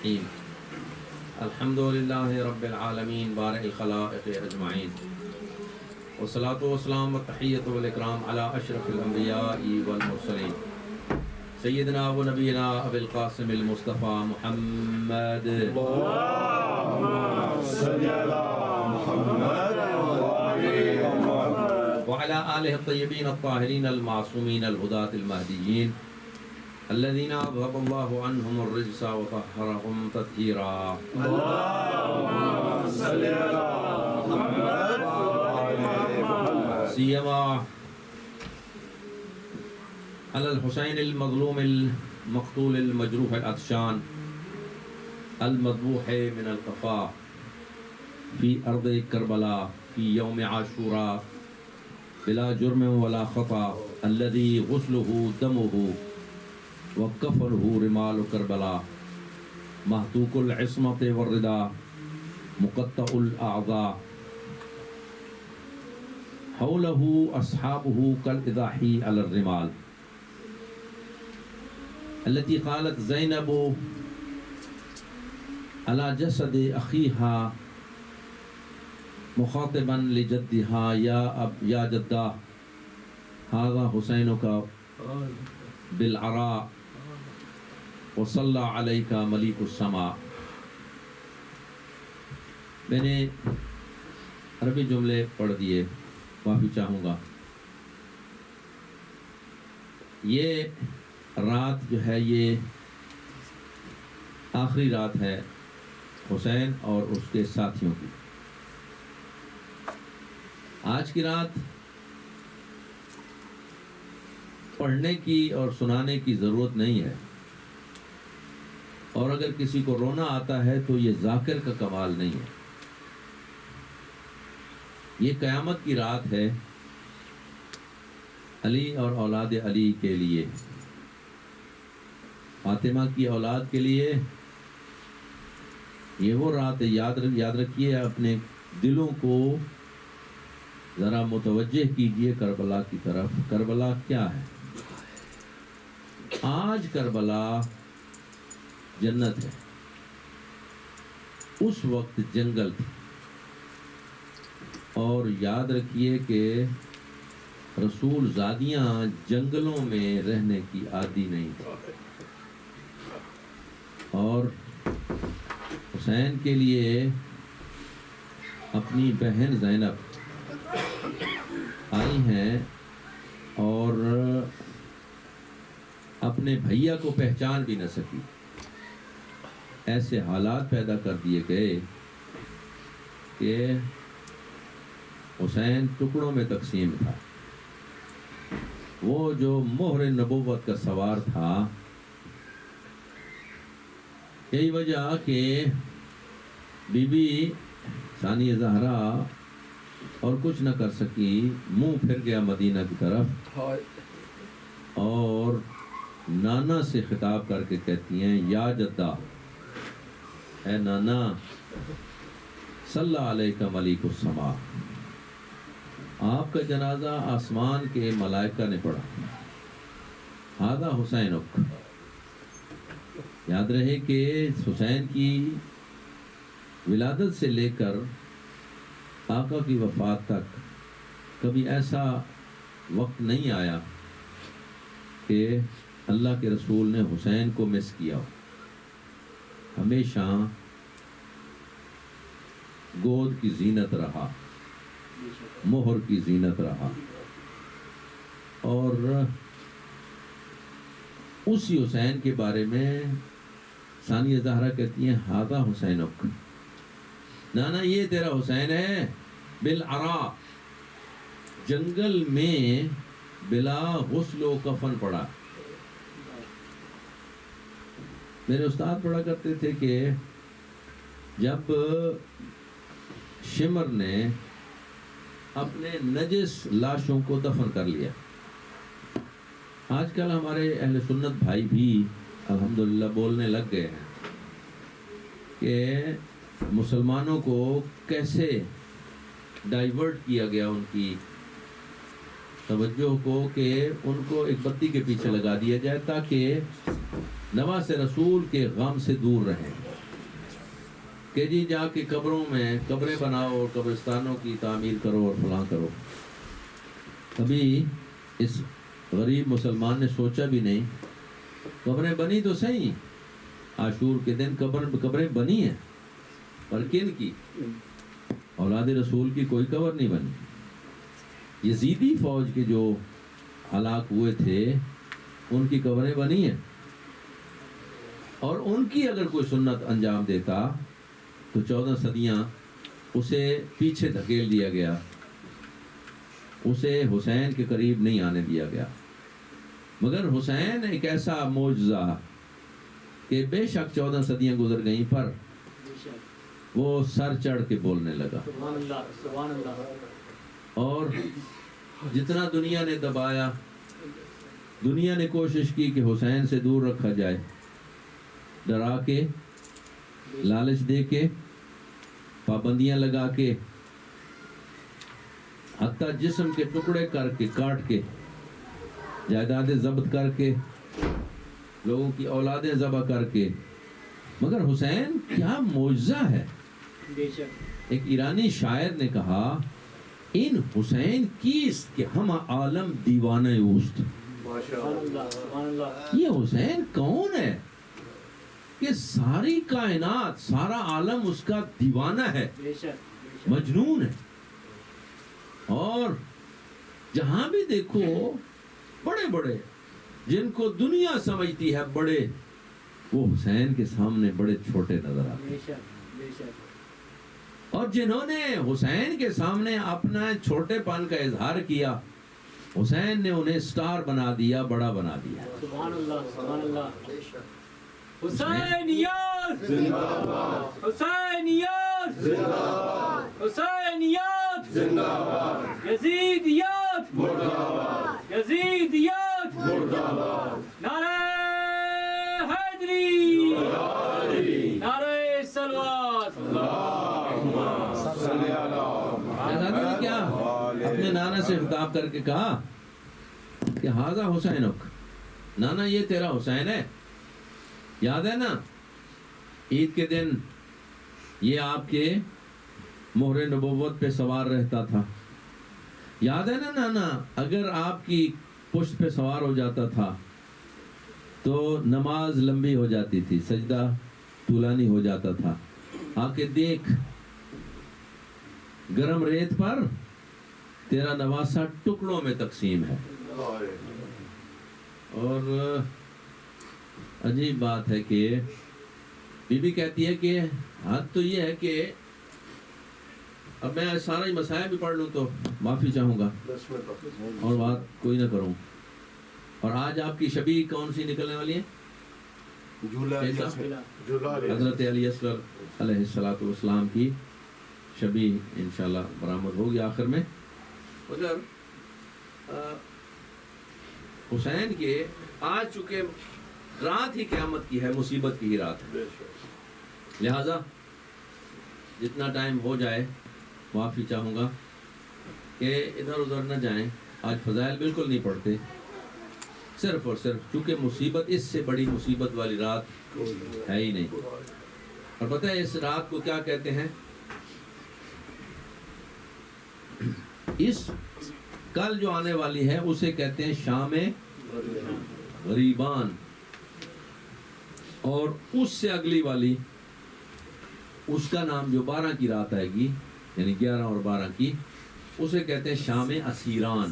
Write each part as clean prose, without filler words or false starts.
الرحیم الحمد للہ رب العالمین بارئ الخلائق اجمعین والصلاة والسلام والتحیۃ والاکرام علی اشرف الانبیاء والمرسلین سیدنا و نبینا ابی القاسم المصطفیٰ محمد وعلى آلہ الطیبین الطاہرین المعصومین الہداة المہدیین الذین اذهب اللہ عنہم الرجس وطہرہم تطہیرا اللہم صلی علی محمد سیما علی الحسین المظلوم المقتول المجروح العطشان المذبوح من القفا فی ارض کربلا فی یوم عاشوراء بلا جرم ولا خطا الذي غسله دمه وكفنه رمال كربلاء محتوك العصمة والرضا مقطع الأعضاء حوله أصحابه كالإضاح على الرمال التي قالت زينب على جسد أخيها مخاطبا لجدها يا جدہ هذا حسينك بالعراء وصلى عليك مليك السماء. میں نے عربی جملے پڑھ دیے، معافی چاہوں گا. یہ رات جو ہے یہ آخری رات ہے حسین اور اس کے ساتھیوں کی. آج کی رات پڑھنے کی اور سنانے کی ضرورت نہیں ہے، اور اگر کسی کو رونا آتا ہے تو یہ ذاکر کا کمال نہیں ہے. یہ قیامت کی رات ہے علی اور اولاد علی کے لیے، فاطمہ کی اولاد کے لیے. یہ وہ رات ہے، یاد رکھیے، اپنے دلوں کو ذرا متوجہ کیجئے کربلا کی طرف. کربلا کیا ہے؟ آج کربلا جنت ہے، اس وقت جنگل تھی. اور یاد رکھیے کہ رسول زادیاں جنگلوں میں رہنے کی عادی نہیں تھی. اور حسین کے لیے اپنی بہن زینب آئی ہیں اور اپنے بھیا کو پہچان بھی نہ سکی. ایسے حالات پیدا کر دیے گئے کہ حسین ٹکڑوں میں تقسیم تھا. وہ جو مہر نبوت کا سوار تھا، یہی وجہ کہ بی بی ثانیہ زہرا اور کچھ نہ کر سکی، منہ پھر گیا مدینہ کی طرف اور نانا سے خطاب کر کے کہتی ہیں یا جدہ، اے نانا، صلی علیک ملیک السماء، آپ کا جنازہ آسمان کے ملائکہ نے پڑھا. ھذا حسینک. یاد رہے کہ حسین کی ولادت سے لے کر آقا کی وفات تک کبھی ایسا وقت نہیں آیا کہ اللہ کے رسول نے حسین کو مس کیا ہو. ہمیشہ گود کی زینت رہا، مہر کی زینت رہا. اور اسی حسین کے بارے میں ثانیہ زہرا کہتی ہیں ھذا حسینک، نانا یہ تیرا حسین ہے، بالعراء، جنگل میں بلا غسل و کفن پڑا. میرے استاد پڑھا کرتے تھے کہ جب شمر نے اپنے نجس لاشوں کو دفن کر لیا. آج کل ہمارے اہل سنت بھائی بھی الحمدللہ بولنے لگ گئے ہیں کہ مسلمانوں کو کیسے ڈائیورٹ کیا گیا ان کی توجہ کو، کہ ان کو ایک بتی کے پیچھے لگا دیا جائے تاکہ نواز رسول کے غم سے دور رہیں. کہ جی جا کے قبروں میں قبریں بناؤ اور قبرستانوں کی تعمیر کرو اور فلاں کرو. کبھی اس غریب مسلمان نے سوچا بھی نہیں. قبریں بنی تو صحیح، عاشور کے دن قبریں بنی ہیں، پر کن کی؟ اولاد رسول کی کوئی قبر نہیں بنی. یزیدی فوج کے جو ہلاک ہوئے تھے ان کی قبریں بنی ہیں، اور ان کی اگر کوئی سنت انجام دیتا تو 14 صدیاں اسے پیچھے دھکیل دیا گیا، اسے حسین کے قریب نہیں آنے دیا گیا. مگر حسین ایک ایسا معجزہ کہ بے شک 14 صدیاں گزر گئیں پر وہ سر چڑھ کے بولنے لگا. سبحان اللہ. اور جتنا دنیا نے دبایا، دنیا نے کوشش کی کہ حسین سے دور رکھا جائے، ڈرا کے، لالچ دے کے، پابندیاں لگا کے، حتیٰ جسم کے ٹکڑے کر کے، کاٹ کے، جائیدادیں ضبط کر کے، لوگوں کی اولادیں ذبح کر کے. مگر حسین کیا معجزہ ہے. بے شک. ایک ایرانی شاعر نے کہا ان حسین کیست کہ ہم عالم دیوانہ اوست. سبحان اللہ. سبحان اللہ. یہ حسین کون ہے کہ ساری کائنات، سارا عالم اس کا دیوانہ ہے، بے شک. مجنون ہے. اور جہاں بھی دیکھو بڑے بڑے جن کو دنیا سمجھتی ہے بڑے، وہ حسین کے سامنے بڑے چھوٹے نظر آتے ہیں. بے شک. بے شک. اور جنہوں نے حسین کے سامنے اپنا چھوٹے پن کا اظہار کیا، حسین نے انہیں سٹار بنا دیا، بڑا بنا دیا. سبحان اللہ. سبحان اللہ. حسینیت زندہ باد. حسینیت زندہ باد. حسینیت زندہ باد. یزیدیت مردہ باد. یزیدیت مردہ باد. نعرہ حیدری، نعرہ صلوات. شہزادے نے کیا اپنے نانا سے خطاب کر کے کہا کہ ہاذا حسینک، نانا یہ تیرا حسین ہے. یاد ہے نا عید کے دن یہ آپ کے مہر نبوت پہ سوار رہتا تھا. یاد ہے نا نانا اگر آپ کی پشت پہ سوار ہو جاتا تھا تو نماز لمبی ہو جاتی تھی، سجدہ طولانی ہو جاتا تھا. آ کے دیکھ گرم ریت پر تیرا نواسہ ٹکڑوں میں تقسیم ہے. اور عجیب بات ہے کہ بی بی کہتی ہے کہ حد تو یہ ہے کہ اب میں سارا ہی مسائل بھی پڑھ لوں تو معافی چاہوں گا اور بات کوئی نہ کروں. اور آج آپ کی شبیہ کون سی نکلنے والی ہے؟ حضرت علی اصغر علیہ الصلوۃ والسلام کی شبیہ انشاءاللہ برآمد ہوگی آخر میں. مگر حسین کے آج چکے رات ہی قیامت کی ہے، مصیبت کی ہی رات ہے. لہذا جتنا ٹائم ہو جائے معافی چاہوں گا کہ ادھر ادھر نہ جائیں. آج فضائل بالکل نہیں پڑھتے، صرف اور صرف چونکہ مصیبت، اس سے بڑی مصیبت والی رات ہے ہی نہیں. اور پتہ ہے اس رات کو کیا کہتے ہیں؟ اس کل جو آنے والی ہے اسے کہتے ہیں شام غریبان، اور اس سے اگلی والی اس کا نام جو 12 کی رات آئے گی، یعنی 11 اور 12 کی، اسے کہتے ہیں شام اسیران.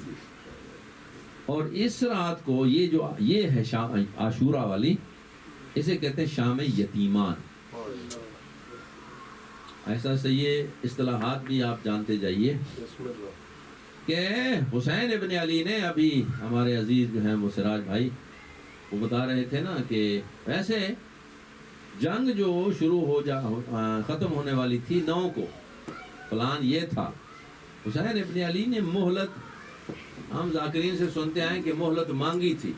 اور اس رات کو یہ ہے شام عاشورہ والی، اسے کہتے ہیں شام یتیمان. ایسا سے یہ اصطلاحات بھی آپ جانتے جائیے کہ حسین ابن علی نے، ابھی ہمارے عزیز جو ہیں وہ سراج بھائی وہ بتا رہے تھے نا کہ ویسے جنگ جو ختم ہونے والی تھی 9 کو، پلان یہ تھا. حسین ابن علی نے مہلت، ہم ذاکرین سے سنتے آئے کہ مہلت مانگی تھی.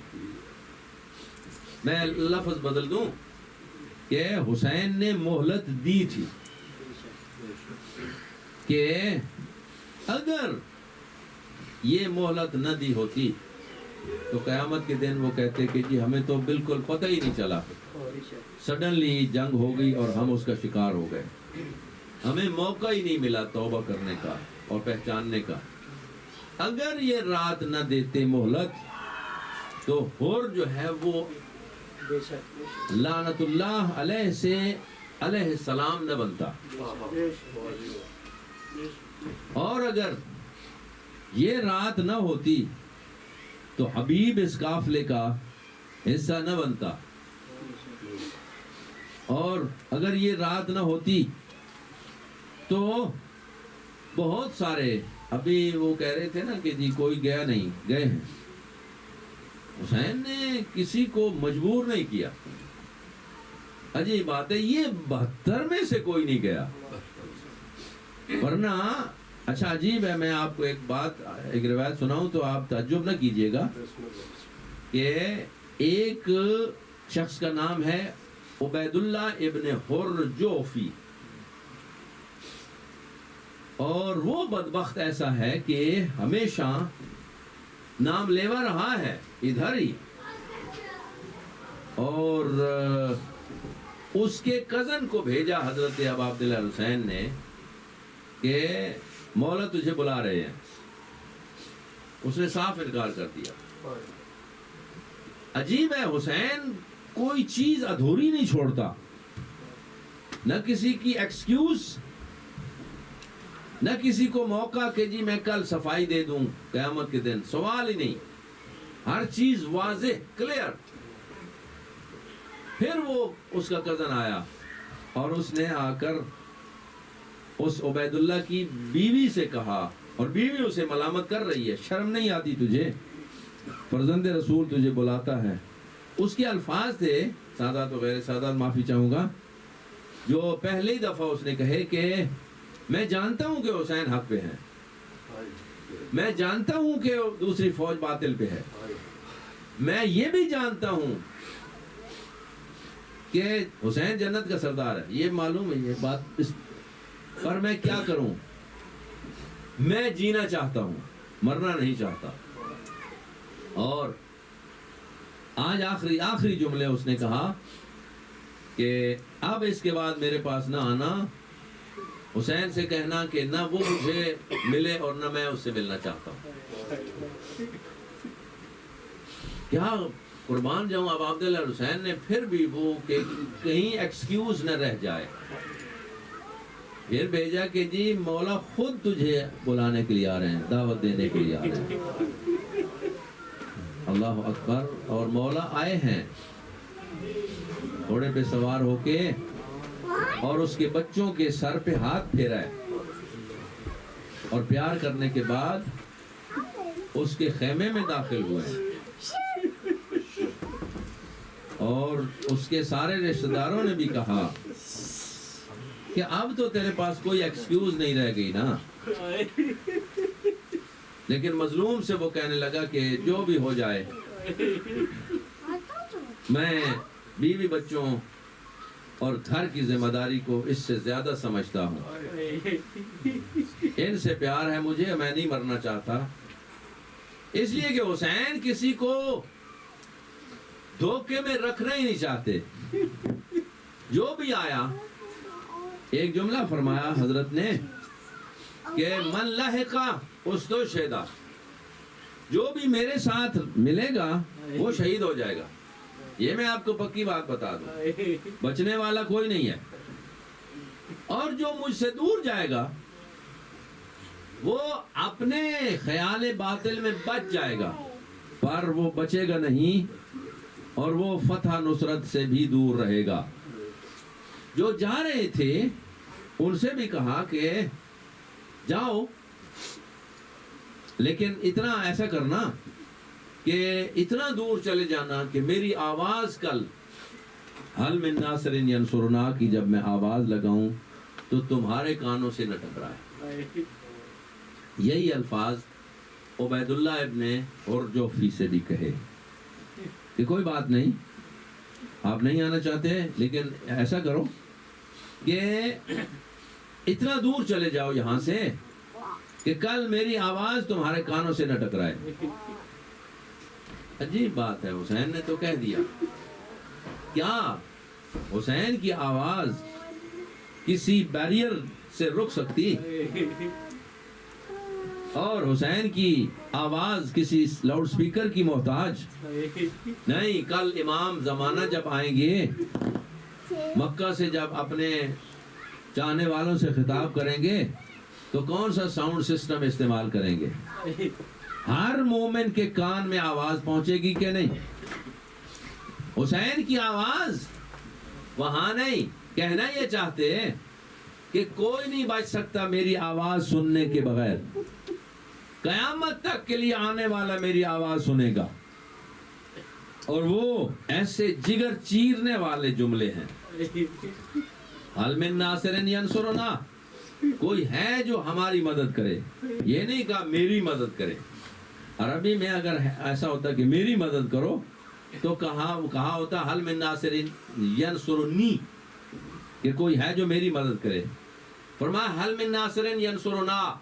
میں لفظ بدل دوں کہ حسین نے مہلت دی تھی کہ اگر یہ مہلت نہ دی ہوتی تو قیامت کے دن وہ کہتے کہ جی ہمیں تو بالکل پتہ ہی نہیں چلا، سڈنلی جنگ ہو گئی اور ہم اس کا شکار ہو گئے، ہمیں موقع ہی نہیں ملا توبہ کرنے کا اور پہچاننے کا۔ اگر یہ رات نہ دیتے مہلت تو حر جو ہے وہ لعنت اللہ علیہ سے علیہ السلام نہ بنتا، اور اگر یہ رات نہ ہوتی تو حبیب اس قافلے کا حصہ نہ بنتا، اور اگر یہ رات نہ ہوتی تو بہت سارے، ابھی وہ کہہ رہے تھے نا کہ جی کوئی گیا نہیں، گئے ہیں۔ حسین نے کسی کو مجبور نہیں کیا، عجیب بات ہے، یہ 72 میں سے کوئی نہیں گیا، ورنہ اچھا عجیب ہے، میں آپ کو ایک روایت سناؤں تو آپ تعجب نہ کیجئے گا کہ ایک شخص کا نام ہے عبید اللہ ابن حر جوفی، اور وہ بدبخت ایسا ہے کہ ہمیشہ نام لیوا رہا ہے ادھر ہی، اور اس کے کزن کو بھیجا حضرت ابا عبداللہ حسین نے کہ مولا تجھے بلا رہے ہیں، اس نے صاف انکار کر دیا۔ عجیب ہے، حسین کوئی چیز ادھوری نہیں چھوڑتا، نہ کسی کی ایکسکیوز، نہ کسی کو موقع کہ جی میں کل صفائی دے دوں قیامت کے دن، سوال ہی نہیں، ہر چیز واضح کلیئر۔ پھر وہ اس کا کزن آیا اور اس نے آ کر اس عبید اللہ کی بیوی سے کہا، اور بیوی اسے ملامت کر رہی ہے، شرم نہیں آتی تجھے، فرزند رسول تجھے بلاتا ہے۔ اس کے الفاظ تھے، سادات و غیر سادات معافی چاہوں گا، جو پہلی دفعہ اس نے کہے کہ میں جانتا ہوں کہ حسین حق پہ ہیں، میں جانتا ہوں کہ دوسری فوج باطل پہ ہے، میں یہ بھی جانتا ہوں کہ حسین جنت کا سردار ہے، یہ معلوم ہے یہ بات، پر میں کیا کروں، میں جینا چاہتا ہوں، مرنا نہیں چاہتا۔ اور آج آخری جملے اس نے کہا کہ اب اس کے بعد میرے پاس نہ آنا، حسین سے کہنا کہ نہ وہ مجھے ملے اور نہ میں اس سے ملنا چاہتا ہوں۔ کیا قربان جاؤں اب عبداللہ حسین نے پھر بھی وہ کہ کہیں ایکسکیوز نہ رہ جائے، پھر بھیجا کہ جی مولا خود تجھے بلانے کے لیے آ رہے ہیں، دعوت دینے کے لیے آ رہے ہیں۔ اللہ اکبر، اور مولا آئے ہیں گھوڑے پہ سوار ہو کے، اور اس کے بچوں کے سر پہ ہاتھ پھیرا ہے، اور پیار کرنے کے بعد اس کے خیمے میں داخل ہوئے ہیں، اور اس کے سارے رشتہ داروں نے بھی کہا کہ اب تو تیرے پاس کوئی ایکسکیوز نہیں رہ گئی نا، لیکن مظلوم سے وہ کہنے لگا کہ جو بھی ہو جائے، میں بیوی بچوں اور گھر کی ذمہ داری کو اس سے زیادہ سمجھتا ہوں، ان سے پیار ہے مجھے، میں نہیں مرنا چاہتا، اس لیے کہ حسین کسی کو دھوکے میں رکھنا ہی نہیں چاہتے۔ جو بھی آیا، ایک جملہ فرمایا حضرت نے کہ من لحقا استشہدا، جو بھی میرے ساتھ ملے گا وہ شہید ہو جائے گا، یہ میں آپ کو پکی بات بتا دوں، بچنے والا کوئی نہیں ہے، اور جو مجھ سے دور جائے گا وہ اپنے خیال باطل میں بچ جائے گا، پر وہ بچے گا نہیں، اور وہ فتح نصرت سے بھی دور رہے گا۔ جو جا رہے تھے ان سے بھی کہا کہ جاؤ، لیکن اتنا ایسا کرنا کہ اتنا دور چلے جانا کہ میری آواز کل حل من ناصر ینصرنا کی جب میں آواز لگاؤں تو تمہارے کانوں سے نہ ٹکرائے۔ یہی الفاظ عبید اللہ ابن حرجوفی سے بھی کہے کہ کوئی بات نہیں، آپ نہیں آنا چاہتے، لیکن ایسا کرو کہ اتنا دور چلے جاؤ یہاں سے کہ کل میری آواز تمہارے کانوں سے نہ ٹکرائے۔ عجیب بات ہے، حسین نے تو کہہ دیا. کیا حسین کی آواز کسی بیریئر سے رک سکتی؟ اور حسین کی آواز کسی لاؤڈ سپیکر کی محتاج نہیں. کل امام زمانہ جب آئیں گے مکہ سے، جب اپنے چاہنے والوں سے خطاب کریں گے تو کون سا ساؤنڈ سسٹم استعمال کریں گے؟ ہر مومن کے کان میں آواز پہنچے گی کہ نہیں؟ حسین کی آواز وہاں نہیں. کہنا یہ چاہتے ہیں کہ کوئی نہیں بچ سکتا میری آواز سننے کے بغیر. قیامت تک کے لیے آنے والا میری آواز سنے گا. اور وہ ایسے جگر چیرنے والے جملے ہیں. حل من ناصر ینصرنا، کوئی ہے جو ہماری مدد کرے. یہ نہیں کہا میری مدد کرے. عربی میں اگر ایسا ہوتا کہ میری مدد کرو تو کہا ہوتا حل من ناصر ینصرنی، کہ کوئی ہے جو میری مدد کرے. فرمایا حل من ناصر ینصرنا،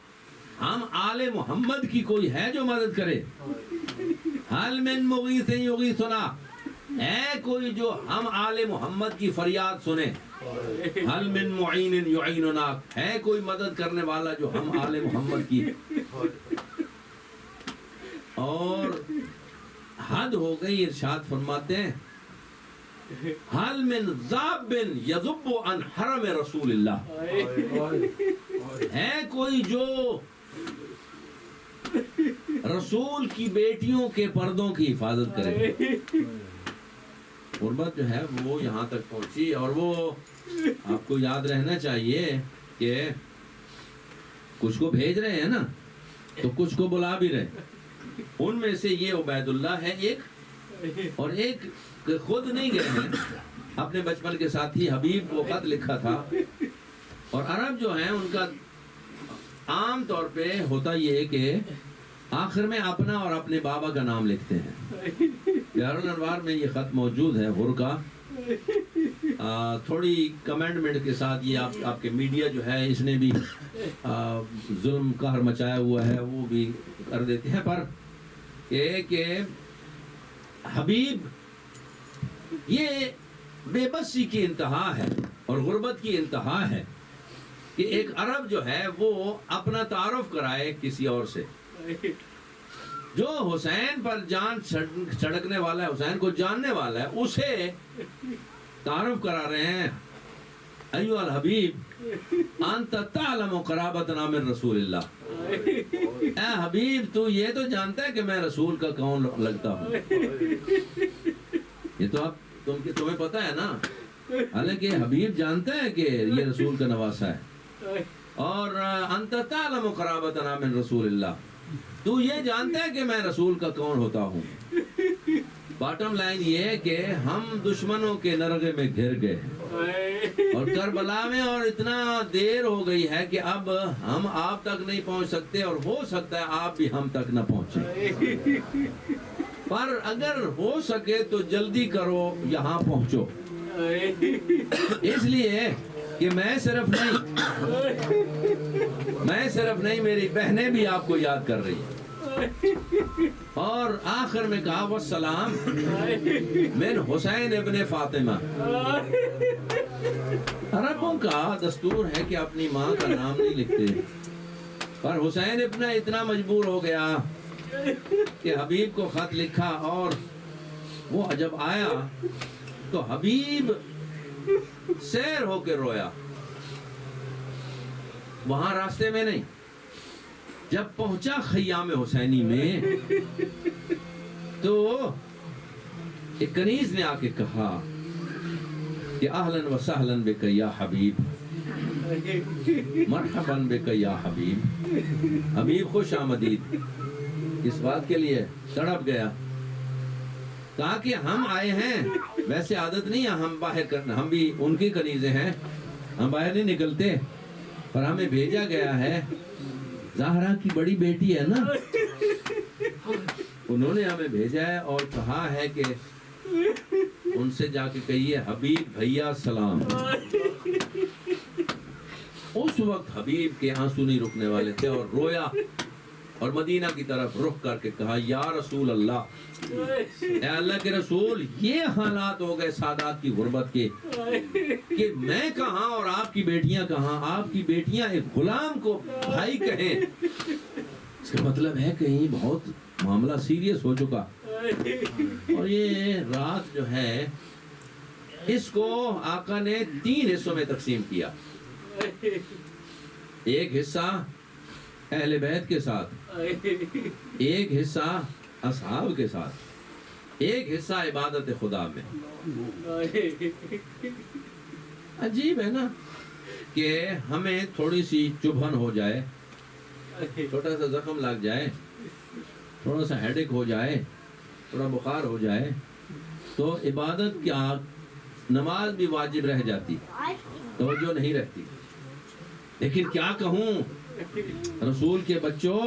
ہم آل محمد کی کوئی ہے جو مدد کرے. حل من مغیث یغیثنا، ہے کوئی جو ہم آل محمد کی فریاد سنے. حل من معین یعیننا، ہے کوئی مدد کرنے والا جو ہم آل محمد کی. اور حد ہو گئی. ارشاد فرماتے ہیں حل من ذاب یذب عن حرم رسول اللہ، ہے کوئی جو رسول کی بیٹیوں کے پردوں کی حفاظت کرے. غربت جو ہے وہ یہاں تک پہنچی. اور وہ آپ کو یاد رہنا چاہیے کہ کچھ کو بھیج رہے ہیں نا تو کچھ کو بلا بھی رہے. ان میں سے یہ عبید اللہ ہے ایک، اور ایک خود نہیں گئے ہیں، اپنے بچپن کے ساتھی حبیب کو خط لکھا تھا. اور عرب جو ہیں ان کا عام طور پہ ہوتا یہ کہ آخر میں اپنا اور اپنے بابا کا نام لکھتے ہیں. بہار الانوار میں یہ خط موجود ہے غر کا. تھوڑی کمنٹمنٹ کے ساتھ یہ آپ کے میڈیا جو ہے اس نے بھی ظلم قہر مچایا ہوا ہے، وہ بھی کر دیتے ہیں. پر کہ حبیب یہ بے بسی کی انتہا ہے اور غربت کی انتہا ہے کہ ایک عرب جو ہے وہ اپنا تعارف کرائے کسی اور سے. جو حسین پر جان چھڑکنے والا ہے، حسین کو جاننے والا ہے، اسے تعارف کرا رہے ہیں. ایو الحبیب انت تعلم قرابتنا من رسول اللہ، اے حبیب تو یہ تو جانتا ہے کہ میں رسول کا کون لگتا ہوں. یہ تو تمہیں پتہ ہے نا. حالانکہ حبیب جانتا ہے کہ یہ رسول کا نواسہ ہے. اور انت تعلم قرابتنا من رسول اللہ، تو یہ جانتا ہے کہ میں رسول کا کون ہوتا ہوں. باٹم لائن یہ ہے کہ ہم دشمنوں کے نرغے میں گھر گئے اور کربلا میں، اور اتنا دیر ہو گئی ہے کہ اب ہم آپ تک نہیں پہنچ سکتے، اور ہو سکتا ہے آپ بھی ہم تک نہ پہنچے. پر اگر ہو سکے تو جلدی کرو، یہاں پہنچو. اس لیے کہ میں صرف نہیں میری بہنیں بھی آپ کو یاد کر رہی ہیں. اور آخر میں کہا والسلام من حسین ابن فاطمہ. عربوں کا دستور ہے کہ اپنی ماں کا نام نہیں لکھتے، پر حسین ابن اتنا مجبور ہو گیا کہ حبیب کو خط لکھا. اور وہ جب آیا تو حبیب سیر ہو کے رویا. وہاں راستے میں نہیں، جب پہنچا خیام حسینی میں تو ایک کنیز نے آ کے کہا کہ اہلاً و سہلاً بک یا حبیب، مرحباً بک یا حبیب. حبیب خوش آمدید. اس بات کے لیے تڑپ گیا. کہا کہ ہم آئے ہیں، ویسے عادت نہیں ہے ہم باہر کرنا، ہم بھی ان کی کنیزیں ہیں، ہم باہر نہیں نکلتے، پر ہمیں بھیجا گیا ہے. زہرا کی بڑی بیٹی ہے نا، انہوں نے ہمیں بھیجا ہے اور کہا ہے کہ ان سے جا کے کہیے حبیب بھیا سلام. اس وقت حبیب کے آنسو نہیں رکنے والے تھے اور رویا. اور مدینہ کی طرف رخ کر کے کہا یا رسول اللہ، اے اللہ کے رسول، یہ حالات ہو گئے سادات کی غربت کے کہ میں کہاں اور آپ کی بیٹیاں کہاں، آپ کی بیٹیاں ایک غلام کو بھائی کہیں، اس کا مطلب ہے کہیں بہت معاملہ سیریس ہو چکا۔ اور یہ رات جو ہے اس کو آقا نے 3 حصوں میں تقسیم کیا، ایک حصہ اہل بیت کے ساتھ، ایک حصہ اصحاب کے ساتھ، ایک حصہ عبادت خدا میں۔ عجیب ہے نا کہ ہمیں تھوڑی سی چبھن ہو جائے، چھوٹا سا زخم لگ جائے، تھوڑا سا ہیڈک ہو جائے، تھوڑا بخار ہو جائے تو عبادت کیا نماز بھی واجب رہ جاتی، توجہ نہیں رہتی۔ لیکن کیا کہوں رسول کے بچوں،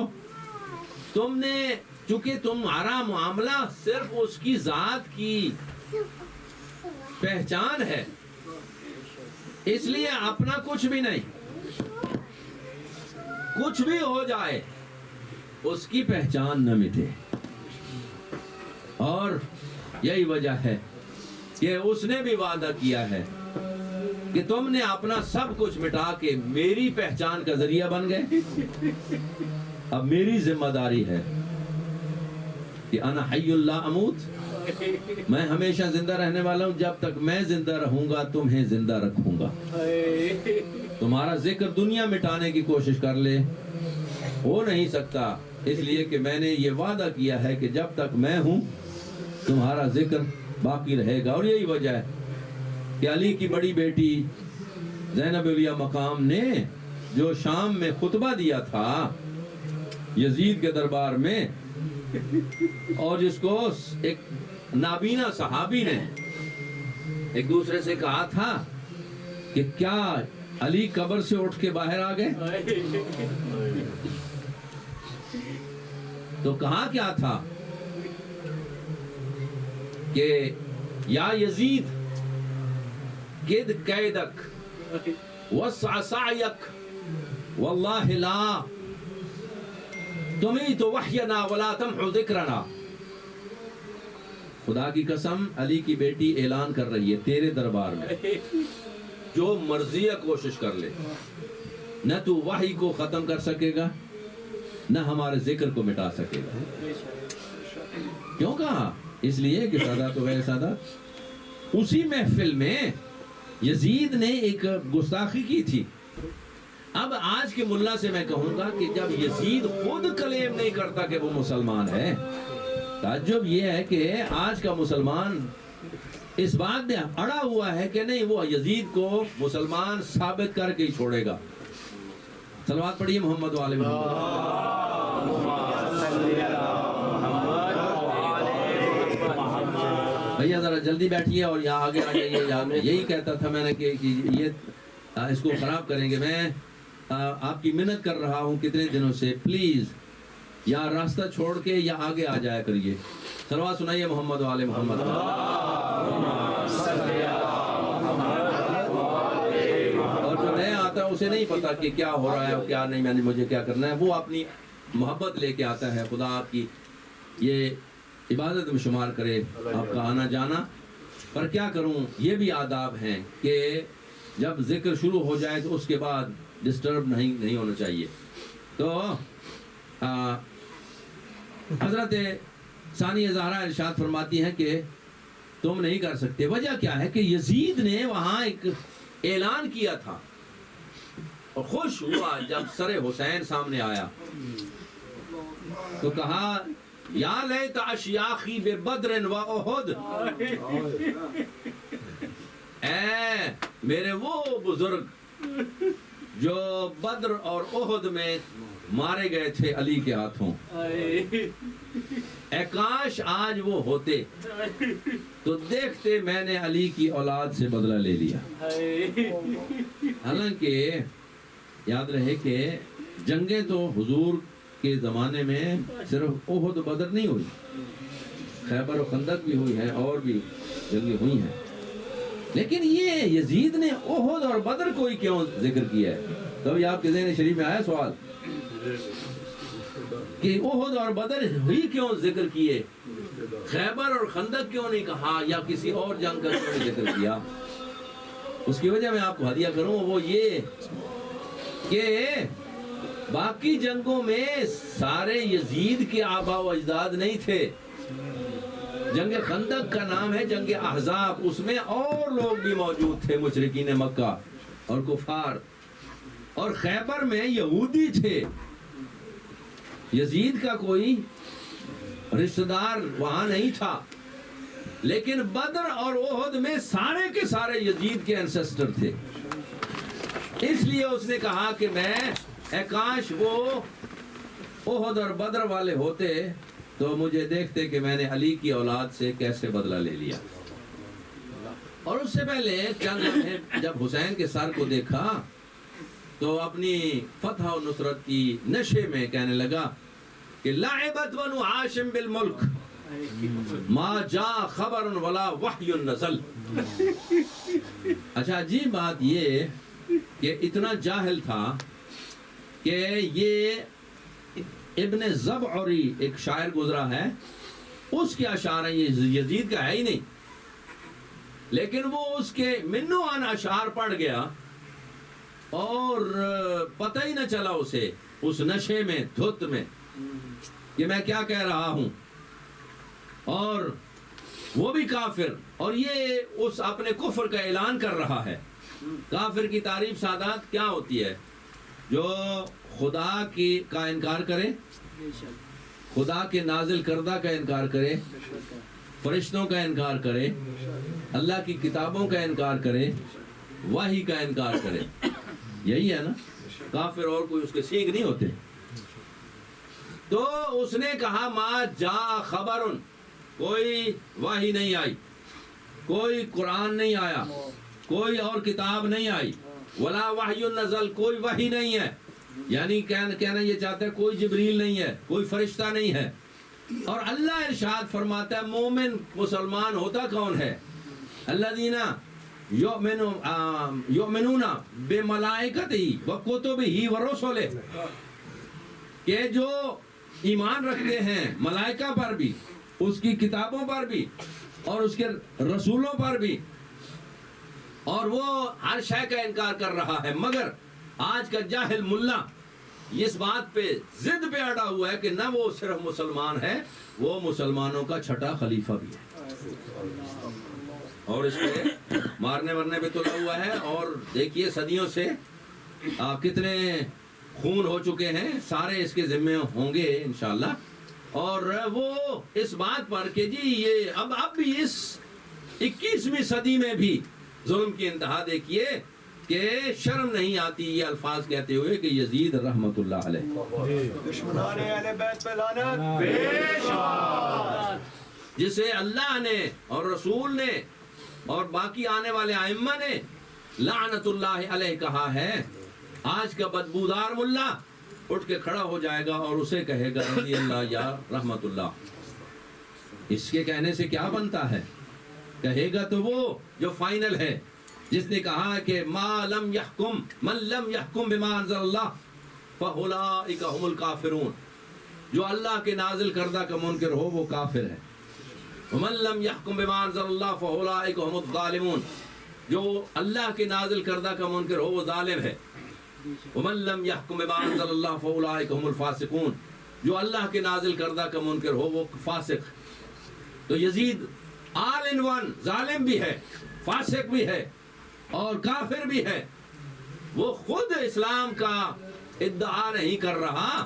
تم نے چونکہ تمہارا معاملہ صرف اس کی ذات کی پہچان ہے، اس لیے اپنا کچھ بھی نہیں، کچھ بھی ہو جائے اس کی پہچان نہ مٹے۔ اور یہی وجہ ہے کہ اس نے بھی وعدہ کیا ہے کہ تم نے اپنا سب کچھ مٹا کے میری پہچان کا ذریعہ بن گئے، اب میری ذمہ داری ہے کہ انا حی اللہ اموت، میں ہمیشہ زندہ رہنے والا ہوں، جب تک میں زندہ رہوں گا تمہیں زندہ رکھوں گا۔ تمہارا ذکر دنیا مٹانے کی کوشش کر لے، ہو نہیں سکتا، اس لیے کہ میں نے یہ وعدہ کیا ہے کہ جب تک میں ہوں تمہارا ذکر باقی رہے گا۔ اور یہی وجہ ہے کہ علی کی بڑی بیٹی زینب علیہ مقام نے جو شام میں خطبہ دیا تھا یزید کے دربار میں، اور جس کو ایک نابینا صحابی نے ایک دوسرے سے کہا تھا کہ کیا علی قبر سے اٹھ کے باہر آ گئے، تو کہا کیا تھا کہ یا یزید قد قیدک وسع سعیک واللہ لا تمیت وحینا ولا تمحو ذکرنا۔ خدا کی قسم علی کی بیٹی اعلان کر رہی ہے تیرے دربار میں، جو مرضی ہے کوشش کر لے، نہ تو وحی کو ختم کر سکے گا نہ ہمارے ذکر کو مٹا سکے گا۔ کیوں کہا؟ اس لیے کہ سادات و غیر سادات، اسی محفل میں یزید نے ایک گستاخی کی تھی۔ اب آج کے ملا سے میں کہوں گا کہ جب یزید خود کلیم نہیں کرتا کہ وہ مسلمان ہے، تعجب یہ ہے کہ آج کا مسلمان اس بات میں اڑا ہوا ہے کہ نہیں، وہ یزید کو مسلمان ثابت کر کے ہی چھوڑے گا۔ صلوات پڑھیے محمد والے بھیا ذرا جلدی بیٹھیے اور یہاں آگے آ جائیے۔ یہی کہتا تھا میں نے کہ یہ اس کو خراب کریں گے۔ میں آپ کی منت کر رہا ہوں کتنے دنوں سے، پلیز یا راستہ چھوڑ کے یا آگے آ جایا کریے۔ صلوات سنائیے محمد والے محمد۔ اور جو نیا آتا ہے اسے نہیں پتا کہ کیا ہو رہا ہے اور کیا نہیں، میں نے مجھے کیا کرنا ہے، وہ اپنی محبت لے کے آتا ہے۔ خدا آپ کی یہ عبادت میں شمار کرے آپ کا آنا جانا۔ پر کیا کروں، یہ بھی آداب ہیں کہ جب ذکر شروع ہو جائے تو اس کے بعد ڈسٹرب نہیں ہونا چاہیے۔ تو حضرت ثانیہ زہرا ارشاد فرماتی ہیں کہ تم نہیں کر سکتے۔ وجہ کیا ہے کہ یزید نے وہاں ایک اعلان کیا تھا اور خوش ہوا جب سر حسین سامنے آیا تو کہا یا لیت اشیاخی ببدر و احد، اے میرے وہ بزرگ جو بدر اور احد میں مارے گئے تھے علی کے ہاتھوں، اے کاش آج وہ ہوتے تو دیکھتے میں نے علی کی اولاد سے بدلہ لے لیا۔ حالانکہ یاد رہے کہ جنگیں تو حضور کے زمانے میں صرف احد و بدر نہیں ہوئی، خیبر و خندق بھی ہوئی ہیں اور بھی جنگیں ہوئی ہیں، لیکن یہ یزید نے احد اور بدر کو ہی کیوں ذکر کیا ہے؟ تو ابھی آپ کے ذہن شریف میں آیا سوال کہ احد اور بدر ہی کیوں ذکر کیے، خیبر اور خندق کیوں نہیں کہا، یا کسی اور جنگ کا کیوں نہیں ذکر کیا؟ اس کی وجہ میں آپ کو ہدیہ کروں وہ یہ کہ باقی جنگوں میں سارے یزید کے آبا و اجداد نہیں تھے. جنگ خندق کا نام ہے جنگ احزاب، اس میں اور لوگ بھی موجود تھے، مشرکین مکہ اور کفار. اور خیبر میں یہودی تھے، یزید کا کوئی رشتہ دار وہاں نہیں تھا. لیکن بدر اور احد میں سارے کے سارے یزید کے انسسٹر تھے. اس لیے اس نے کہا کہ اے کاش وہ احد اور بدر والے ہوتے تو مجھے دیکھتے کہ میں نے علی کی اولاد سے کیسے بدلہ لے لیا. اور اس سے پہلے چند لمحے جب حسین کے سر کو دیکھا تو اپنی فتح و نصرت کی نشے میں کہنے لگا کہ لعبت بنو ہاشم بالملک ما جاء خبر ولا وحی نزل. اچھا عجیب بات یہ کہ اتنا جاہل تھا کہ یہ ابن زبعری ایک شاعر گزرا ہے، اس کے اشعار ہیں، یہ یزید کا ہے ہی نہیں، لیکن وہ اس کے منو عن اشعار پڑھ گیا اور پتہ ہی نہ چلا اسے اس نشے میں دھت میں کہ میں کیا کہہ رہا ہوں. اور وہ بھی کافر، اور یہ اس اپنے کفر کا اعلان کر رہا ہے. کافر کی تعریف سادات کیا ہوتی ہے؟ جو خدا کا انکار کرے، خدا کے نازل کردہ کا انکار کرے، فرشتوں کا انکار کرے، اللہ کی کتابوں کا انکار کرے، وحی کا انکار کرے. یہی ہے نا کافر، اور کوئی اس کے سینگ نہیں ہوتے. تو اس نے کہا ما جاء خبر، کوئی وحی نہیں آئی، کوئی قرآن نہیں آیا، کوئی اور کتاب نہیں آئی، ولا وحی نزل، کوئی وحی نہیں ہے. یعنی کہنا یہ چاہتا ہے کوئی جبریل نہیں ہے، کوئی فرشتہ نہیں ہے. اور اللہ ارشاد فرماتا ہے مومن مسلمان ہوتا کون ہے؟ الذین یؤمنون بملائکتہ وکتبہ ورسلہ، کہ جو ایمان رکھتے ہیں ملائکہ پر بھی، اس کی کتابوں پر بھی، اور اس کے رسولوں پر بھی، اور وہ ہر شے کا انکار کر رہا ہے. مگر آج کا جاہل ملا اس بات پہ ضد پہ اڑا ہوا ہے کہ نہ وہ صرف مسلمان ہے، وہ مسلمانوں کا چھٹا خلیفہ بھی ہے، اور اس پہ مارنے ورنے پہ تلا ہوا ہے. اور دیکھیے صدیوں سے کتنے خون ہو چکے ہیں، سارے اس کے ذمے ہوں گے انشاءاللہ. اور وہ اس بات پر کہ جی یہ اب بھی اس 21ویں صدی میں بھی ظلم کی انتہا دیکھیے کہ شرم نہیں آتی یہ الفاظ کہتے ہوئے کہ یزید رحمت اللہ علیہ، دشمنان اہل بیت پہ لعنت پیش آ، جسے اللہ نے اور رسول نے اور باقی آنے والے ائمہ نے لعنت اللہ علیہ کہا ہے. آج کا بدبودار ملا اٹھ کے کھڑا ہو جائے گا اور اسے کہے گا رضی اللہ یا رحمت اللہ. اس کے کہنے سے کیا بنتا ہے؟ کہے گا تو وہ جو فائنل ہے، جس نے کہا کہ ما لم يحکم من لم يحکم بما انزل اللہ فاولئک هم الکافرون، جو اللہ کے نازل کردہ کا منکر ہو وہ کافر ہے. ومن لم يحکم بما انزل اللہ فاولئک هم الظالمون، جو اللہ کے نازل کردہ کا منکر ہو وہ ظالم ہے. ومن لم يحکم بما انزل اللہ فاولئک هم الفاسقون، جو اللہ کے نازل کردہ کا منکر ہو وہ فاسق. تو یزید آل ان ون، ظالم بھی ہے، فاسق بھی ہے اور کافر بھی ہے. وہ خود اسلام کا ادعا نہیں کر رہا،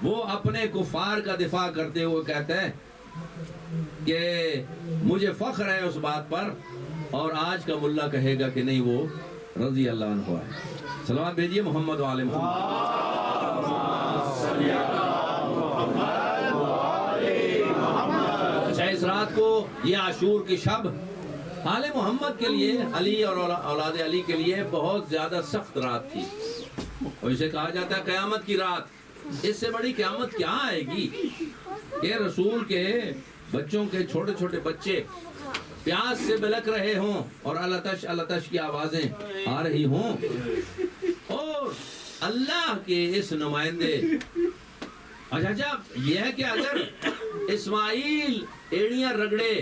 وہ اپنے کفار کا دفاع کرتے ہوئے کہتا ہے کہ مجھے فخر ہے اس بات پر، اور آج کا ملا کہے گا کہ نہیں وہ رضی اللہ عنہ ہے. صلوات بھیجیے محمد و آل محمد. اچھا اس رات کو یہ عاشور کی شب آل محمد کے لیے، علی اور اولاد علی کے لیے بہت زیادہ سخت رات تھی، اور اسے کہا جاتا ہے قیامت کی رات. اس سے بڑی قیامت کیا آئے گی کہ رسول کے بچوں کے چھوٹے چھوٹے بچے پیاس سے بلک رہے ہوں اور التش التش کی آوازیں آ رہی ہوں، اور اللہ کے اس نمائندے اچھا یہ ہے کہ اگر اسماعیل ایڑیاں رگڑے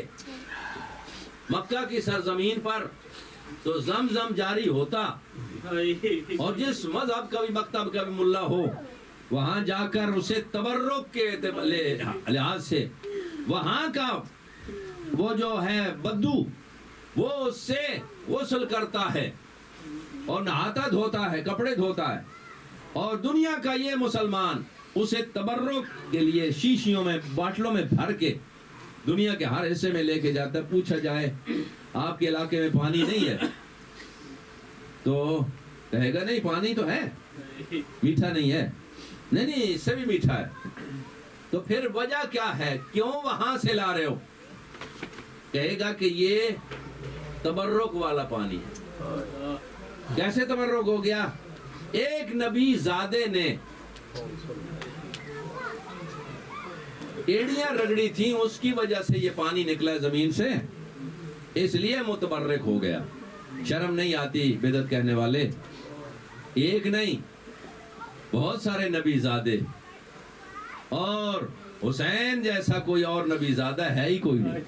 مکہ کی سرزمین پر تو زمزم جاری ہوتا، اور جس مذہب کا بھی مکتب کا بھی ملا ہو وہاں جا کر اسے تبرک کے لحاظ سے وہاں کا وہ جو ہے بدو وہ اس سے غسل کرتا ہے اور نہاتا دھوتا ہے، کپڑے دھوتا ہے، اور دنیا کا یہ مسلمان اسے تبرک کے لیے شیشیوں میں باٹلوں میں بھر کے دنیا کے ہر حصے میں لے کے جاتا ہے۔ پوچھا جائے آپ کے علاقے میں پانی نہیں ہے تو کہے گا نہیں پانی تو ہے، میٹھا نہیں ہے، نہیں اس سے بھی میٹھا ہے۔ تو پھر وجہ کیا ہے، کیوں وہاں سے لا رہے ہو؟ کہے گا کہ یہ تبرک والا پانی ہے۔ کیسے تبرک ہو گیا؟ ایک نبی زادے نے ایڑیاں رگڑی تھیں، اس کی وجہ سے یہ پانی نکلا زمین سے، اس لیے متبرک ہو گیا۔ شرم نہیں آتی بدعت کہنے والے؟ ایک نہیں بہت سارے نبی زادے، اور حسین جیسا کوئی اور نبی زادہ ہے ہی کوئی نہیں،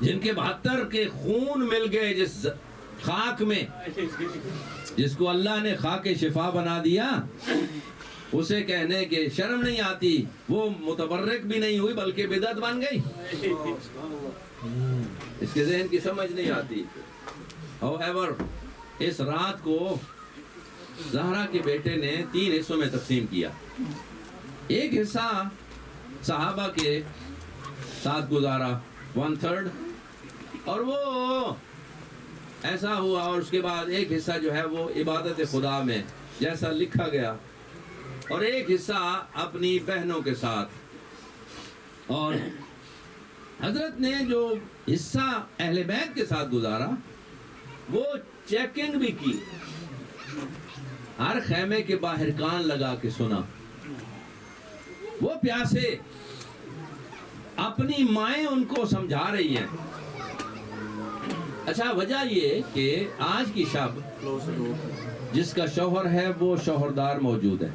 جن کے 72 کے خون مل گئے جس خاک میں، جس کو اللہ نے خاک شفا بنا دیا، اسے کہنے کے شرم نہیں آتی؟ وہ متبرک بھی نہیں ہوئی بلکہ بدعت بن گئی۔ اس کے ذہن کی سمجھ نہیں آتی۔ however اس رات کو زہرا کے بیٹے نے 3 حصوں میں تقسیم کیا۔ ایک حصہ صحابہ کے ساتھ گزارا 1/3، اور وہ ایسا ہوا، اور اس کے بعد ایک حصہ جو ہے وہ عبادت خدا میں جیسا لکھا گیا، اور ایک حصہ اپنی بہنوں کے ساتھ۔ اور حضرت نے جو حصہ اہل بیت کے ساتھ گزارا وہ چیکنگ بھی کی، ہر خیمے کے باہر کان لگا کے سنا۔ وہ پیاسے، اپنی مائیں ان کو سمجھا رہی ہیں۔ اچھا وجہ یہ کہ آج کی شب جس کا شوہر ہے وہ شوہردار موجود ہے،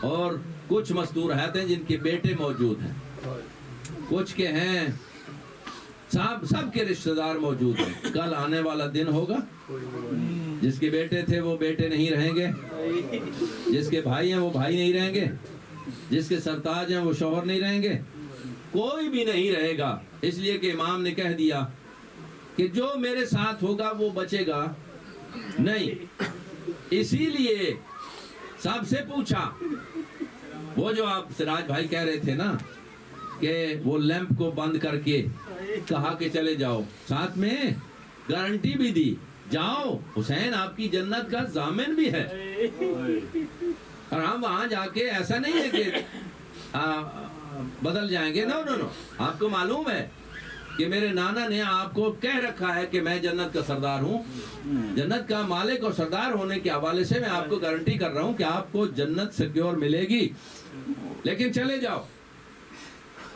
اور کچھ مستور ہیں جن کے بیٹے موجود ہیں، کچھ کے ہیں سب کے رشتہ دار موجود ہیں۔ کل آنے والا دن ہوگا جس کے بیٹے تھے وہ بیٹے نہیں رہیں گے، جس کے بھائی ہیں وہ بھائی نہیں رہیں گے، جس کے سرتاج ہیں وہ شوہر نہیں رہیں گے، کوئی بھی نہیں رہے گا، اس لیے کہ امام نے کہہ دیا کہ جو میرے ساتھ ہوگا وہ بچے گا نہیں۔ اسی لیے سب سے پوچھا، وہ جو آپ سراج بھائی کہہ رہے تھے نا کہ وہ لیمپ کو بند کر کے کہا کہ چلے جاؤ، ساتھ میں گارنٹی بھی دی، جاؤ حسین آپ کی جنت کا ضامن بھی ہے۔ اور ہم وہاں جا کے ایسا نہیں ہے کہ بدل جائیں گے، نو آپ کو معلوم ہے کہ میرے نانا نے آپ کو کہہ رکھا ہے کہ میں جنت کا سردار ہوں، جنت کا مالک اور سردار ہونے کے حوالے سے میں آپ کو گارنٹی کر رہا ہوں کہ آپ کو جنت سیکیور ملے گی، لیکن چلے جاؤ۔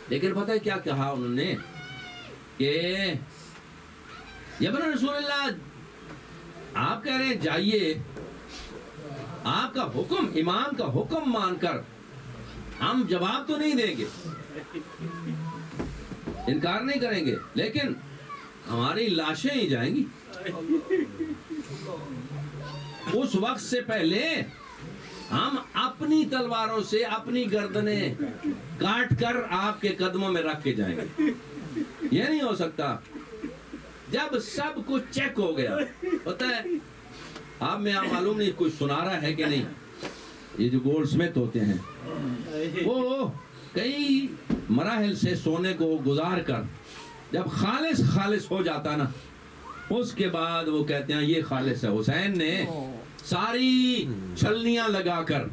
لیکن پتہ ہے کیا کہا انہوں نے کہ یا ابن رسول اللہ، آپ کہہ رہے ہیں جائیے، آپ کا حکم، امام کا حکم مان کر ہم جواب تو نہیں دیں گے، انکار نہیں کریں گے، لیکن ہماری لاشیں ہی جائیں گی۔ اس وقت سے پہلے ہم اپنی تلواروں سے اپنی گردنیں کاٹ کر آپ کے قدموں میں رکھ کے جائیں گے۔ یہ نہیں ہو سکتا۔ جب سب کچھ چیک ہو گیا، پتہ ہے آپ میں معلوم نہیں کچھ سنا رہا ہے کہ نہیں، یہ جو گولڈ سمتھ ہوتے ہیں وہ کئی مراحل سے سونے کو گزار کر جب خالص ہو جاتا نا، اس کے بعد وہ کہتے ہیں یہ خالص ہے۔ حسین نے ساری چھلنیاں لگا کر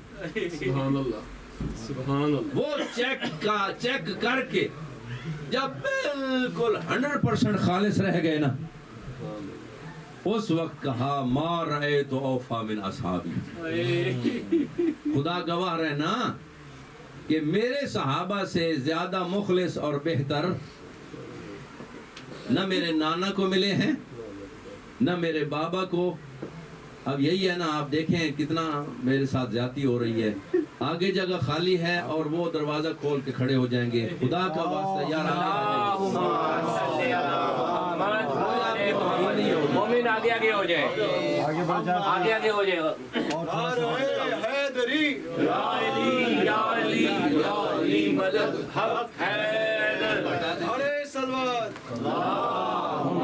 سبحان اللہ وہ چیک کر کے جب بالکل 100% خالص رہ گئے نا، اس وقت کہا ما رأیت اوفا من اصحابی، خدا گواہ رہنا کہ میرے صحابہ سے زیادہ مخلص اور بہتر نہ میرے نانا کو ملے ہیں، نہ میرے بابا کو، اب یہی ہے نا، آپ دیکھیں کتنا میرے ساتھ زیادتی ہو رہی ہے. آگے جگہ خالی ہے اور وہ دروازہ کھول کے کھڑے ہو جائیں گے. خدا کا واسطہ یار مومن آگے آگے ہو جائے، آگے آگے ہو جائے. حیدری یا علی یا علی یا علی مدد حق حیدر. ارے سلوات اللہم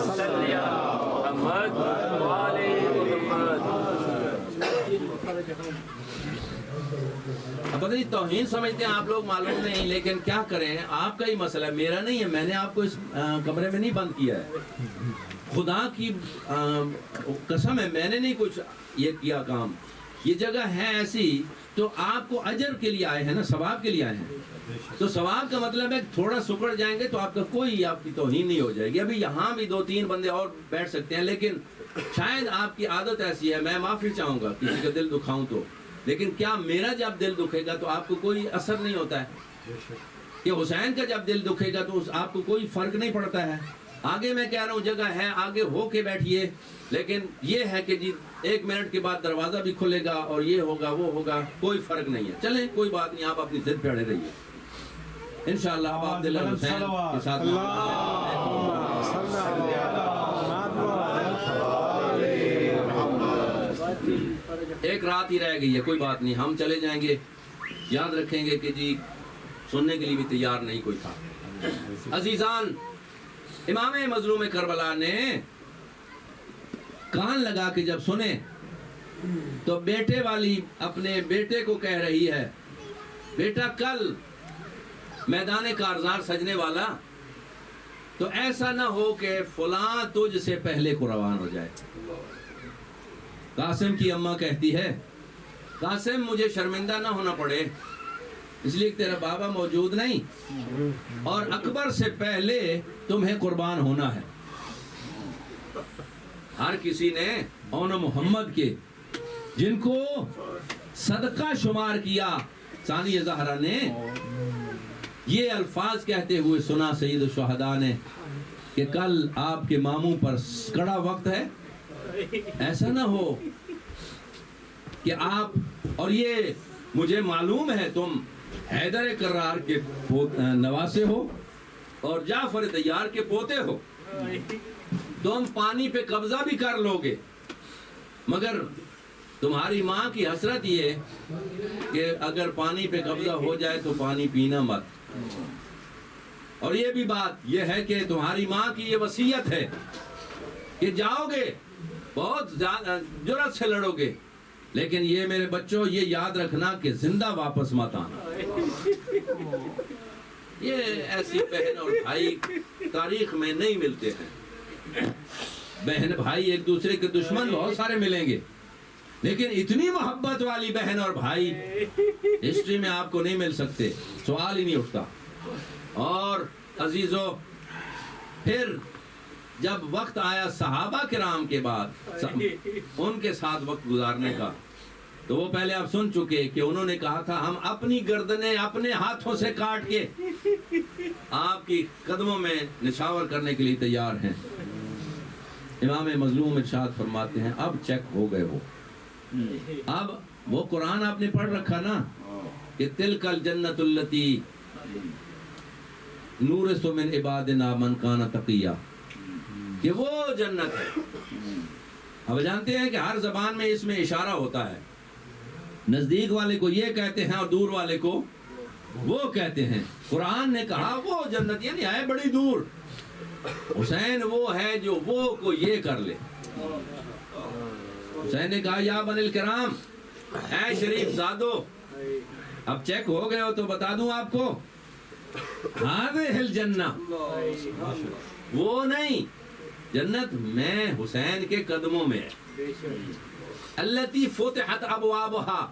صلی علی محمد وآل محمد. اب پتہ نہیں توہین سمجھتے ہیں آپ لوگ، معلوم نہیں، لیکن کیا کریں، آپ کا ہی مسئلہ ہے، میرا نہیں ہے. میں نے آپ کو اس کمرے میں نہیں بند کیا ہے. خدا کی قسم ہے، میں نے نہیں کچھ یہ کیا کام. یہ جگہ ہے ایسی تو آپ کو اجر کے لیے آئے ہیں نا، ثواب کے لیے آئے ہیں. تو ثواب کا مطلب ہے تھوڑا سکڑ جائیں گے تو آپ کا کوئی آپ کی توہین نہیں ہو جائے گی. ابھی یہاں بھی 2-3 بندے اور بیٹھ سکتے ہیں، لیکن شاید آپ کی عادت ایسی ہے. میں معافی چاہوں گا کسی کا دل دکھاؤں تو، لیکن کیا میرا جب دل دکھے گا تو آپ کو کوئی اثر نہیں ہوتا ہے؟ کہ حسین کا جب دل دکھے گا تو آپ کو کوئی فرق نہیں پڑتا ہے؟ آگے میں کہہ رہا ہوں جگہ ہے، آگے ہو کے بیٹھیے. لیکن یہ ہے کہ جی 1 منٹ کے بعد دروازہ بھی کھلے گا اور یہ ہوگا وہ ہوگا، کوئی فرق نہیں ہے. چلیں کوئی بات نہیں، آپ اپنی ضد پہ اڑے رہیے. انشاءاللہ اب آپ دل حسین کے ساتھ ایک رات ہی رہ گئی ہے، کوئی بات نہیں، ہم چلے جائیں گے. یاد رکھیں گے کہ جی سننے کے لیے بھی تیار نہیں کوئی تھا. عزیزان، امام مظلوم کربلا نے کان لگا کے جب سنے تو بیٹے والی اپنے بیٹے کو کہہ رہی ہے، بیٹا کل میدان کارزار سجنے والا، تو ایسا نہ ہو کہ فلاں تجھ سے پہلے کو روان ہو جائے. قاسم کی اماں کہتی ہے، قاسم مجھے شرمندہ نہ ہونا پڑے، اس لیے کہ تیرا بابا موجود نہیں اور اکبر سے پہلے تمہیں قربان ہونا ہے. ہر کسی نے اون محمد کے جن کو صدقہ شمار کیا، ثانی زہرا نے یہ الفاظ کہتے ہوئے سنا سید الشہداء نے کہ کل آپ کے ماموں پر کڑا وقت ہے. ایسا نہ ہو کہ آپ، اور یہ مجھے معلوم ہے تم حیدر کرار کے نواسے ہو اور جعفر طیار کے پوتے ہو، تم پانی پہ قبضہ بھی کر لو گے، مگر تمہاری ماں کی حسرت یہ کہ اگر پانی پہ قبضہ ہو جائے تو پانی پینا مت. اور یہ بھی بات یہ ہے کہ تمہاری ماں کی یہ وصیت ہے کہ جاؤ گے بہت جرأت سے لڑو گے، لیکن یہ میرے بچوں یہ یاد رکھنا کہ زندہ واپس مت آنا. یہ ایسی بہن اور بھائی تاریخ میں نہیں ملتے ہیں. بہن بھائی ایک دوسرے کے دشمن بہت سارے ملیں گے، لیکن اتنی محبت والی بہن اور بھائی ہسٹری میں آپ کو نہیں مل سکتے، سوال ہی نہیں اٹھتا. اور عزیزو، پھر جب وقت آیا صحابہ کرام کے بعد ان کے ساتھ وقت گزارنے کا، تو وہ پہلے آپ سن چکے کہ انہوں نے کہا تھا ہم اپنی گردنیں اپنے ہاتھوں سے کاٹ کے آپ کی قدموں میں نشاور کرنے کے لیے تیار ہیں. امام مظلوم ارشاد فرماتے ہیں اب چیک ہو گئے ہو. اب وہ قرآن آپ نے پڑھ رکھا نا کہ تلک الجنت التی نورث من عبادنا من کان تقیا، کہ وہ جنت ہے. اب جانتے ہیں کہ ہر زبان میں اس میں اشارہ ہوتا ہے، نزدیک والے کو یہ کہتے ہیں اور دور والے کو وہ کہتے ہیں. قرآن نے کہا وہ جنت یعنی ہے بڑی دور. حسین وہ ہے جو وہ کو یہ کر لے. حسین نے کہا یا بن الکرام، اے شریف زادو، اب چیک ہو گئے ہو تو بتا دوں آپ کو، ہذہ الجنہ، وہ نہیں، جنت میں حسین کے قدموں میں ہے. التی فتحت ابوابہا،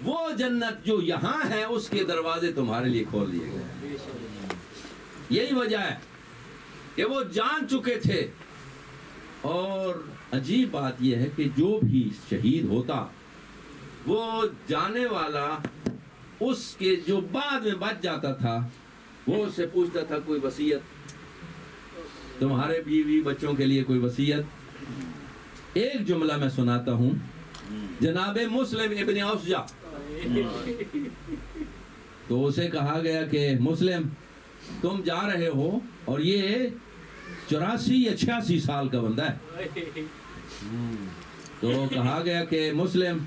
وہ جنت جو یہاں ہے اس کے دروازے تمہارے لیے کھول دیے گئے. یہی وجہ ہے کہ وہ جان چکے تھے. اور عجیب بات یہ ہے کہ جو بھی شہید ہوتا وہ جانے والا اس کے جو بعد میں بچ جاتا تھا وہ اس سے پوچھتا تھا کوئی وصیت، تمہارے بیوی بچوں کے لیے کوئی وصیت. ایک جملہ میں سناتا ہوں. جناب مسلم ابن اوسجا، تو اسے کہا گیا کہ مسلم تم جا رہے ہو اور یہ 84 یا 86 سال کا بندہ ہے. تو کہا گیا کہ مسلم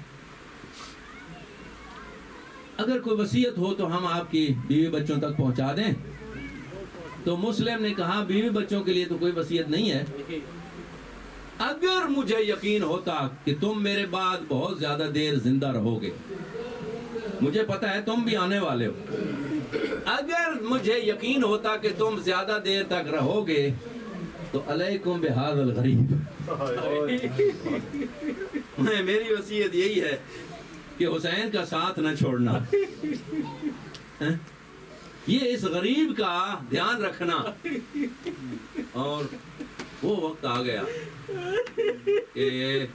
اگر کوئی وصیت ہو تو ہم آپ کی بیوی بچوں تک پہنچا دیں. تو مسلم نے کہا بیوی بچوں کے لیے تو کوئی وصیت نہیں ہے، اگر مجھے یقین ہوتا کہ تم میرے بعد بہت زیادہ دیر زندہ رہو گے، مجھے پتا ہے تم بھی آنے والے ہو، اگر مجھے یقین ہوتا کہ تم زیادہ دیر تک رہو گے تو علیکم بہذا الغریب. میری وصیت یہی ہے کہ حسین کا ساتھ نہ چھوڑنا، یہ اس غریب کا دھیان رکھنا. اور وہ وقت آ گیا کہ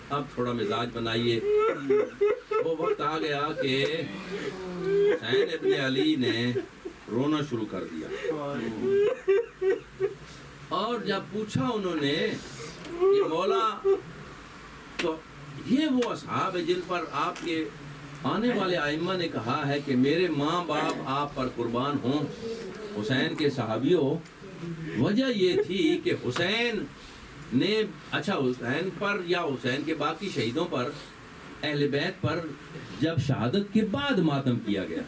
اب تھوڑا مزاج بنائیے. وہ وقت آ گیا کہ حسین ابن علی نے رونا شروع کر دیا. اور جب پوچھا انہوں نے کہ مولا تو یہ وہ اصحاب ہیں جن پر آپ کے آنے والے ائمہ نے کہا ہے کہ میرے ماں باپ آپ پر قربان ہوں، حسین کے صحابیوں، وجہ یہ تھی کہ حسین نے حسین پر یا حسین کے باقی شہیدوں پر، اہل بیت پر جب شہادت کے بعد ماتم کیا گیا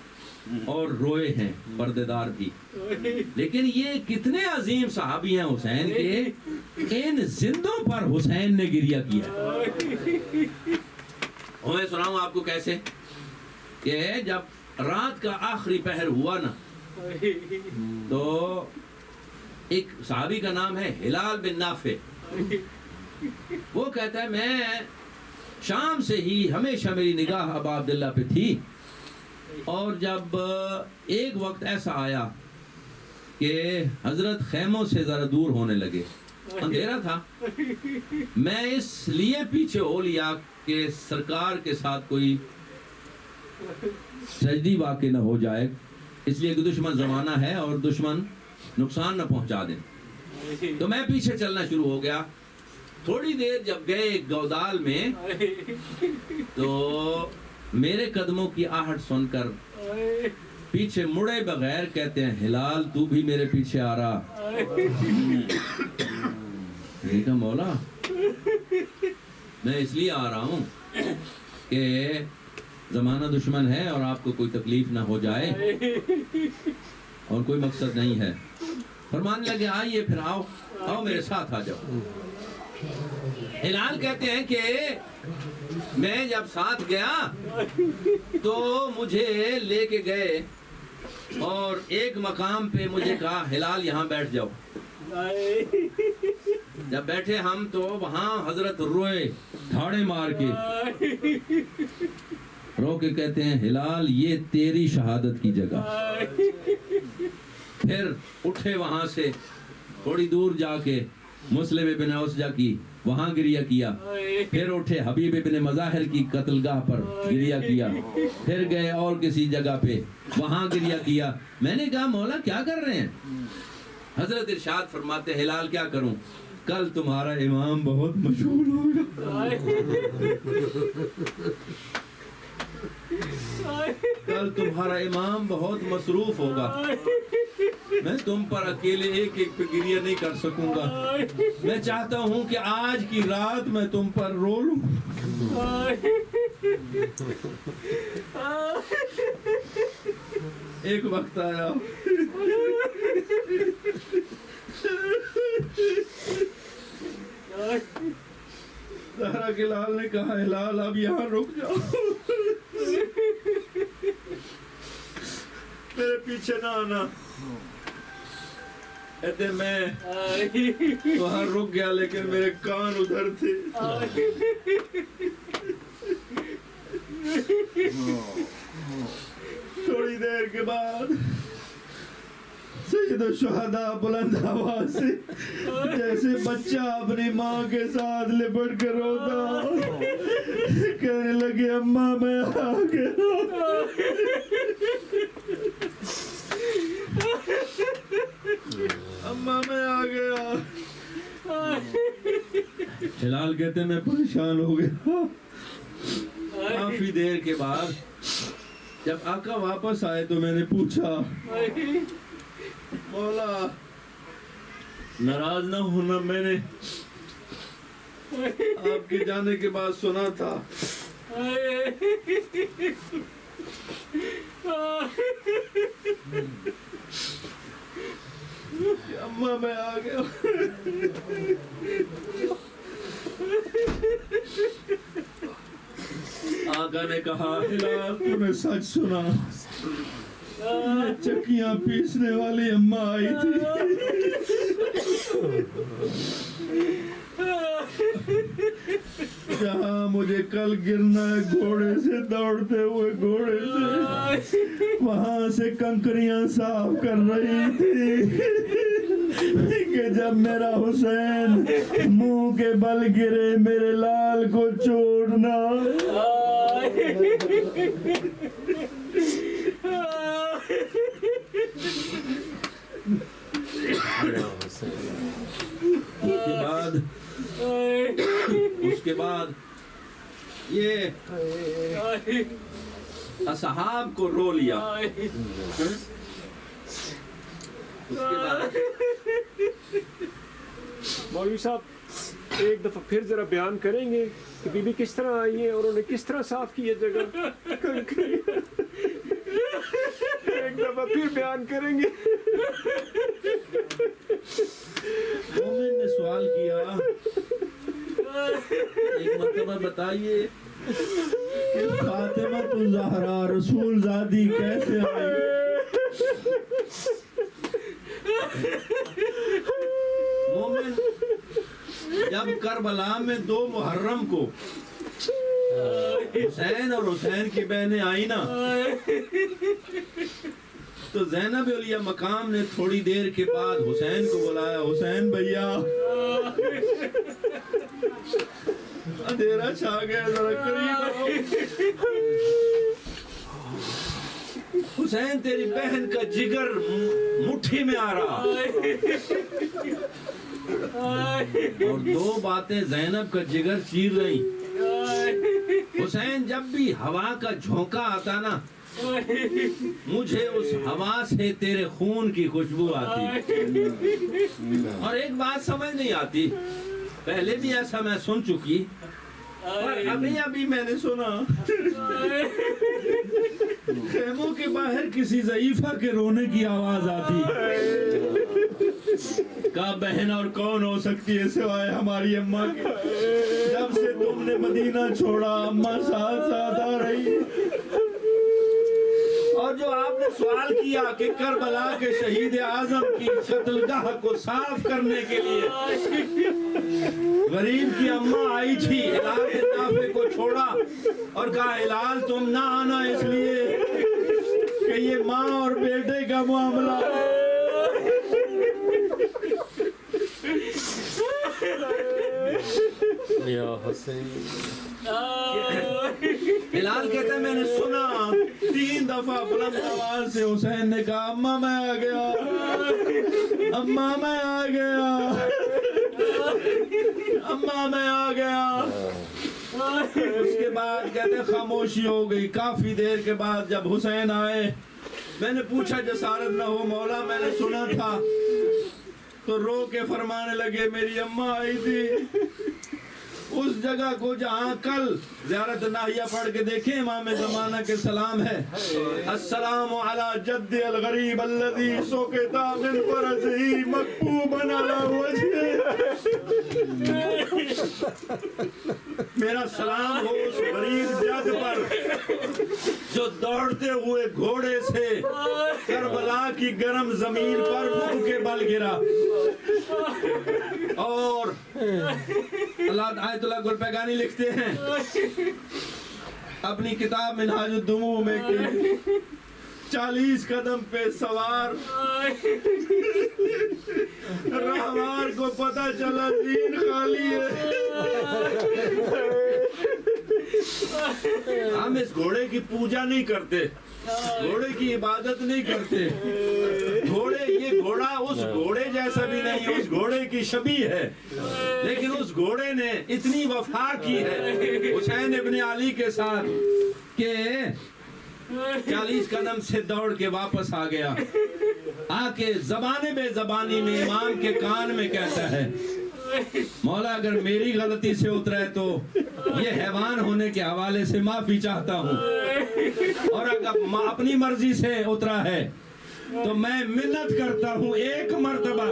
اور روئے ہیں پردے دار بھی، لیکن یہ کتنے عظیم صحابی ہیں حسین کے، ان زندوں پر حسین نے گریہ کیا. اور میں سناؤں آپ کو کیسے کہ جب رات کا آخری پہر ہوا نا، تو ایک صحابی کا نام ہے ہلال بن نافع. وہ کہتا ہے میں شام سے ہی ہمیشہ میری نگاہ ابا عبداللہ پہ تھی، اور جب ایک وقت ایسا آیا کہ حضرت خیموں سے ذرا دور ہونے لگے، اندھیرا تھا، میں اس لیے پیچھے ہو لیا کہ سرکار کے ساتھ کوئی سجدی واقع نہ ہو جائے، اس لیے کہ دشمن زمانہ ہے اور دشمن نقصان نہ پہنچا دیں. تو میں پیچھے چلنا شروع ہو گیا. تھوڑی دیر جب گئے گودال میں تو میرے قدموں کی آہٹ سن کر پیچھے مڑے بغیر کہتے ہیں ہلال تو بھی میرے پیچھے آ رہا. میں کہا مولا میں اس لیے آ رہا ہوں کہ زمانہ دشمن ہے اور آپ کو کوئی تکلیف نہ ہو جائے اور کوئی مقصد نہیں ہے. فرمانے لگے آئیے پھر آؤ میرے ساتھ آ جاؤ. ہلال کہتے ہیں کہ میں جب ساتھ گیا تو مجھے لے کے گئے اور ایک مقام پہ مجھے کہا ہلال یہاں بیٹھ جاؤ. جب بیٹھے ہم تو وہاں حضرت روئے دھاڑے مار کے، رو کے کہتے ہیں ہلال یہ تیری شہادت کی جگہ. پھر اٹھے وہاں سے تھوڑی دور جا کے مسلم ابن اوسجا کی وہاں گریہ کیا، پھر اٹھے حبیب ابن مظاہر کی قتل گاہ پر گریہ کیا، پھر گئے اور کسی جگہ پہ وہاں گریہ کیا. میں نے کہا مولا کیا کر رہے ہیں؟ حضرت ارشاد فرماتے ہلال کیا کروں، کل تمہارا امام بہت مشہور ہوگا، کل تمہارا امام بہت مصروف ہوگا، میں تم پر اکیلے ایک ایک پہ گریہ نہیں کر سکوں گا، میں چاہتا ہوں کہ آج کی رات میں تم پر رو لوں. ایک وقت آیا زہرا کے لال نے کہا ہلال اب یہاں رک جاؤ، میرے پیچھے نہ آنا. کہتے میں وہاں رک گیا لیکن میرے کان ادھر تھے. تھوڑی دیر کے بعد سید الشہداء بلند آواز سے جیسے بچہ اپنی ماں کے ساتھ لپٹ کر روتا کہنے لگے اماں میں آ گیا، اماں میں آ گیا. ہلال کہتے میں پریشان ہو گیا. کافی دیر کے بعد جب آقا واپس آئے تو میں نے پوچھا مولا ناراض نہ ہونا، میں نے آپ کے جانے کے بعد سنا تھا اماں میں آ گیا. آقا نے کہا ہلال تو نے سچ سنا، یہ چکیاں پیسنے والی اماں آئی تھی. جہاں مجھے کل گرنا ہے گھوڑے سے، دوڑتے ہوئے گھوڑے سے، وہاں سے کنکریاں صاف کر رہی تھی کہ جب میرا حسین منہ کے بل گرے میرے لال کو چھوڑنا. اس کے بعد یہ اصحاب کو رو لیا. اس کے بعد مولوی صاحب ایک دفعہ پھر ذرا بیان کریں گے کہ بی بی کس طرح آئی ہیں اور انہوں نے کس طرح صاف کی ہے جگہ؟ ایک دفعہ پھر بیان کریں گے. مومن نے سوال کیا ایک مرتبہ بتائیے کہ فاطمہ الزہرا رسول زادی کیسے آئی؟ مومن جب کربلا میں 2 محرم کو حسین اور حسین کی بہنیں آئی نا تو زینب علیہ مقام نے تھوڑی دیر کے بعد حسین کو بلایا. حسین بھیا اندھیرا چھا گیا، ذرا قریب آؤ. حسین تیری بہن کا جگر مٹھی میں آ رہا. اور 2 باتیں زینب کا جگر چیر رہی. حسین جب بھی ہوا کا جھونکا آتا نا مجھے اس ہوا سے تیرے خون کی خوشبو آتی. اور ایک بات سمجھ نہیں آتی، پہلے بھی ایسا میں سن چکی اور ابھی میں نے سنا خیموں کے باہر کسی ضعیفہ کے رونے کی آواز آتی. کہا بہن اور کون ہو سکتی ہے سوائے ہماری اماں کے؟ جب سے تم نے مدینہ چھوڑا اماں ساتھ ساتھ آ رہی. اور جو آپ نے سوال کیا کہ کربلا کے شہید اعظم کی قتل گاہ کو صاف کرنے کے لیے غریب کی اماں آئی تھی، ہلال کے نافے کو چھوڑا اور کہا ہلال تم نہ آنا اس لیے کہ یہ ماں اور بیٹے کا معاملہ ہے. یا حسین. ہلال کہتے ہیں میں نے سنا 3 دفعہ بلند آواز سے حسین نے کہا اماں میں آ گیا، اماں میں آ گیا، اماں میں آ گیا. اس کے بعد کہتے ہیں خاموشی ہو گئی. کافی دیر کے بعد جب حسین آئے میں نے پوچھا جسارت نہ ہو مولا میں نے سنا تھا، تو رو کے فرمانے لگے میری اماں آئی تھی اس جگہ کو جہاں کل زیارت ناہیہ پڑھ کے دیکھیں امام زمانہ کے سلام ہے. السلام علی جد الغریب الذی سکتا من فرسہ مکتوبا علی وجہہ. میرا سلام ہو اس غریب جد پر جو دوڑتے ہوئے گھوڑے سے کربلا کی گرم زمین پر منہ کے بل گرا. اور اللہ آیت اللہ گلپیگانی لکھتے ہیں اپنی کتاب منہاج الدموع میں کہ 40 قدم پہ سوار راہوار کو پتہ چلا دین خالی ہے. ہم اس گھوڑے کی پوجا نہیں کرتے، گھوڑے کی عبادت نہیں کرتے. یہ گھوڑا اس گھوڑے جیسا بھی نہیں ہے, اس گھوڑے کی شبیہ ہے, لیکن اس گھوڑے نے اتنی وفا کی ہے حسین ابن علی کے ساتھ کہ 40 قدم سے دوڑ کے واپس آ گیا, آ کے زبان بے زبانی میں امام کے کان میں کہتا ہے, مولا اگر میری غلطی سے اترا ہے تو یہ حیوان ہونے کے حوالے سے معافی چاہتا ہوں, اور اگر اپنی مرضی سے اترا ہے تو میں منت کرتا ہوں ایک مرتبہ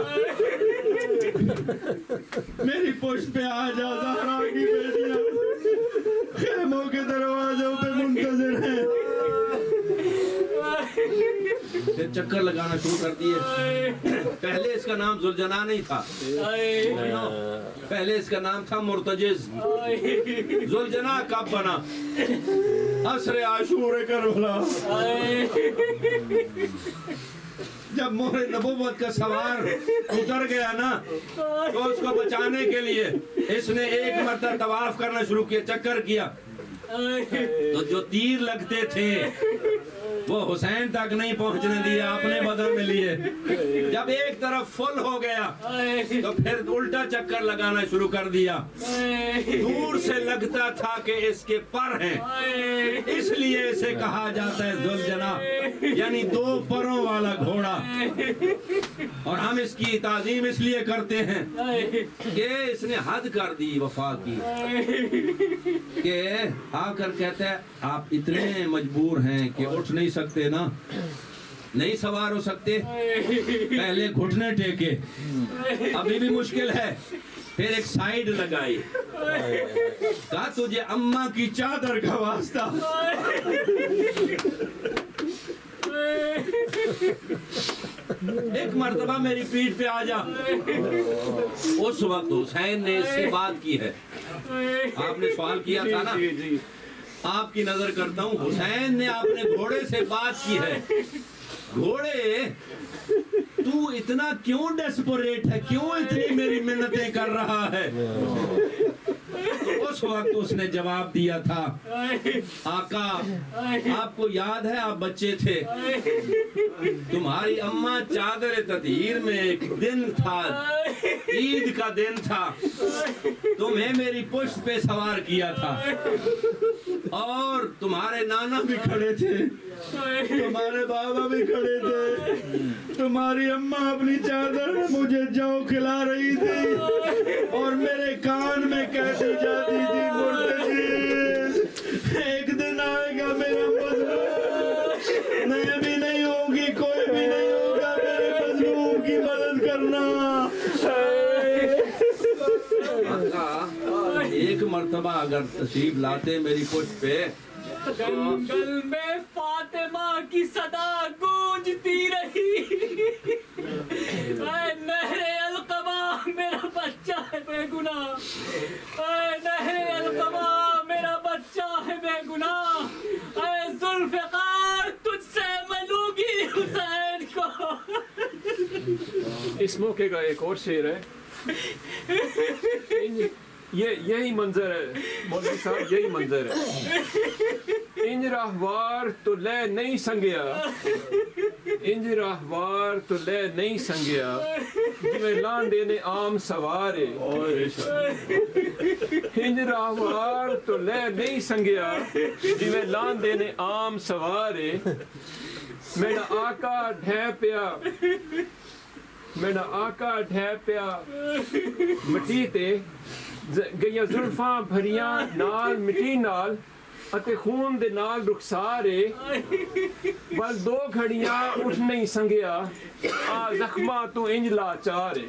میری پشت پہ آ جا. زہرا کی بیٹیاں خیموں کے دروازوں پہ منتظر ہیں. پھر چکر لگانا شروع کر دیے. پہلے اس کا نام ذوالجناح نہیں تھا, پہلے اس کا نام تھا مرتجز. ذوالجناح کب بنا؟ عصر عاشور کربلا, جب مہر نبوت کا سوار اتر گیا نا, تو اس کو بچانے کے لیے اس نے ایک مرتبہ طواف کرنا شروع کیا, چکر کیا, تو جو تیر لگتے تھے وہ حسین تک نہیں پہنچنے دیے, اپنے بدن میں لیے. جب ایک طرف فل ہو گیا تو پھر الٹا چکر لگانا شروع کر دیا. دور سے لگتا تھا کہ اس کے پر ہیں, اس لیے اسے کہا جاتا ہے ذوالجناح, یعنی 2 پروں والا گھوڑا. اور ہم اس کی تعظیم اس لیے کرتے ہیں کہ اس نے حد کر دی وفا کی, کہ آ کر کہتا ہے آپ اتنے مجبور ہیں کہ اٹھ نہیں سکتے نا, نہیں سوار ہو سکتے, پہلے گھٹنے ٹیکے, ابھی بھی مشکل ہے. پھر ایک سائیڈ لگائی, کہا تجھے اماں کی چادر کا واسطہ, ایک مرتبہ میری پیٹھ پہ آ جا. اس وقت حسین نے اس سے بات کی ہے. آپ نے سوال کیا تھا نا, آپ کی نظر کرتا ہوں, حسین نے اپنے گھوڑے سے بات کی ہے. گھوڑے تو اتنا کیوں ڈیسپریٹ ہے, کیوں اتنی میری منتیں کر رہا ہے؟ تو اس وقت اس نے جواب دیا تھا, آقا آپ کو یاد ہے آپ بچے تھے, تمہاری اماں چادر تطہیر میں ایک دن تھا, عید کا دن تھا, تمہیں میری پشت پہ سوار کیا تھا, اور تمہارے نانا بھی کھڑے تھے, تمہارے بابا بھی کھڑے تھے, تمہاری اماں اپنی چادر میں مجھے جو کھلا رہی تھی اور میرے کان میں کہتی جاتی تھی, مرتجز ایک دن آئے گا میرا مظلوم, میں بھی نہیں ہوگی, کوئی بھی نہیں ہوگا, میرے مظلوم کی مدد کرنا. ایک مرتبہ اگر تشریف لاتے میری پشت پہ, جنگل میں فاطمہ کی صدا گونجتی رہی, اے نہر القبا میرا بچہ ہے بے گناہ, اے نہر القبا میرا بچہ ہے بے گناہ, اے ذوالفقار تجھ سے میں لوں گی حسین کو. اس موقع کا ایک اور شعر ہے, یہی منظر ہے مولوی صاحب, یہی منظر ہے. انج راہوار تو لے نہیں سنگیا, انج راہوار تو لے نہیں سنگیا, جویں لان دینے عام سوارے. انج راہوار تو لے نہیں سنگیا, جویں لان دینے عام سوارے. میرا آقا ڈھے پیا, میرا آقا ڈھے پیا مٹی تے, گئیاں زلفاں بھریاں نال مٹی نال, اتے خون دے نال رخسارے. بس 2 گھڑیاں اٹھ نہیں سنگیا, آ زخماں تو انج لاچارے.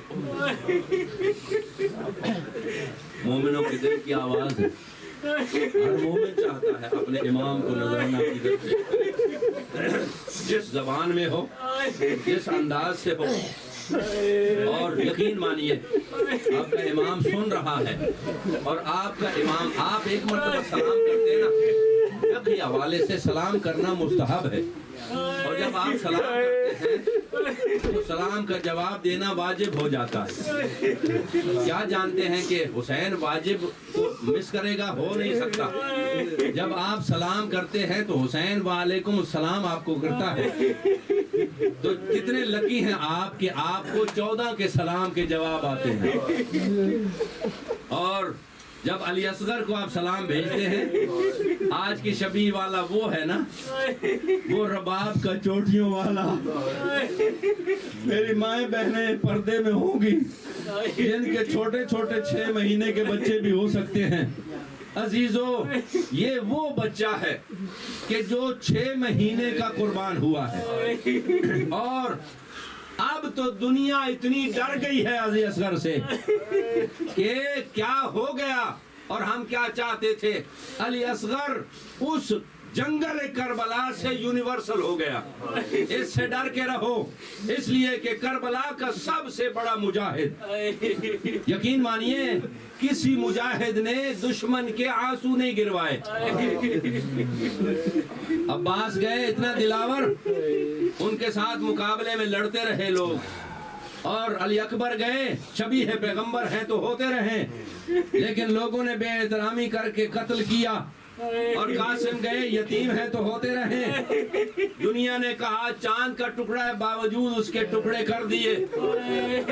مومنوں کے دل کی آواز ہے, ہر مومن چاہتا ہے اپنے امام کو نذرانہ عقیدت میں, جس زبان میں ہو, جس انداز سے ہو, اور یقین مانیے آپ کا امام سن رہا ہے, اور آپ کا امام, آپ ایک مرتبہ سلام کرتے ہیں نا, فقہی حوالے سے سلام کرنا مستحب ہے, اور جب آپ سلام کرتے ہیں تو سلام کا جواب دینا واجب ہو جاتا ہے. کیا جانتے ہیں کہ حسین واجب کو مس کرے گا؟ ہو نہیں سکتا. جب آپ سلام کرتے ہیں تو حسین وعلیکم السلام آپ کو کرتا ہے. تو کتنے لکی ہیں آپ کہ آپ کو 14 کے سلام کے جواب آتے ہیں. اور جب علی اصغر کو آپ سلام بھیجتے ہیں، آج کی شبیہ والا وہ ہے نا، وہ رباب کا چوٹیوں والا. میری مائیں بہنیں پردے میں ہوں گی جن کے چھوٹے چھوٹے 6 مہینے کے بچے بھی ہو سکتے ہیں. عزیزو، یہ وہ بچہ ہے کہ جو 6 مہینے کا قربان ہوا ہے. اور اب تو دنیا اتنی ڈر گئی ہے علی اصغر سے کہ کیا ہو گیا. اور ہم کیا چاہتے تھے؟ علی اصغر اس جنگل کربلا سے یونیورسل ہو گیا. اس سے ڈر کے رہو، اس لیے کہ کربلا کا سب سے بڑا مجاہد، یقین مانیے کسی مجاہد نے دشمن کے آنسو نہیں گروائے. عباس گئے اتنا دلاور، ان کے ساتھ مقابلے میں لڑتے رہے لوگ. اور علی اکبر گئے، شبیہ پیغمبر ہیں تو ہوتے رہے، لیکن لوگوں نے بے احترامی کر کے قتل کیا. اور قاسم گئے، یتیم ہے تو ہوتے رہے. دنیا نے کہا چاند کا ٹکڑا ہے، باوجود اس کے ٹکڑے کر دیے.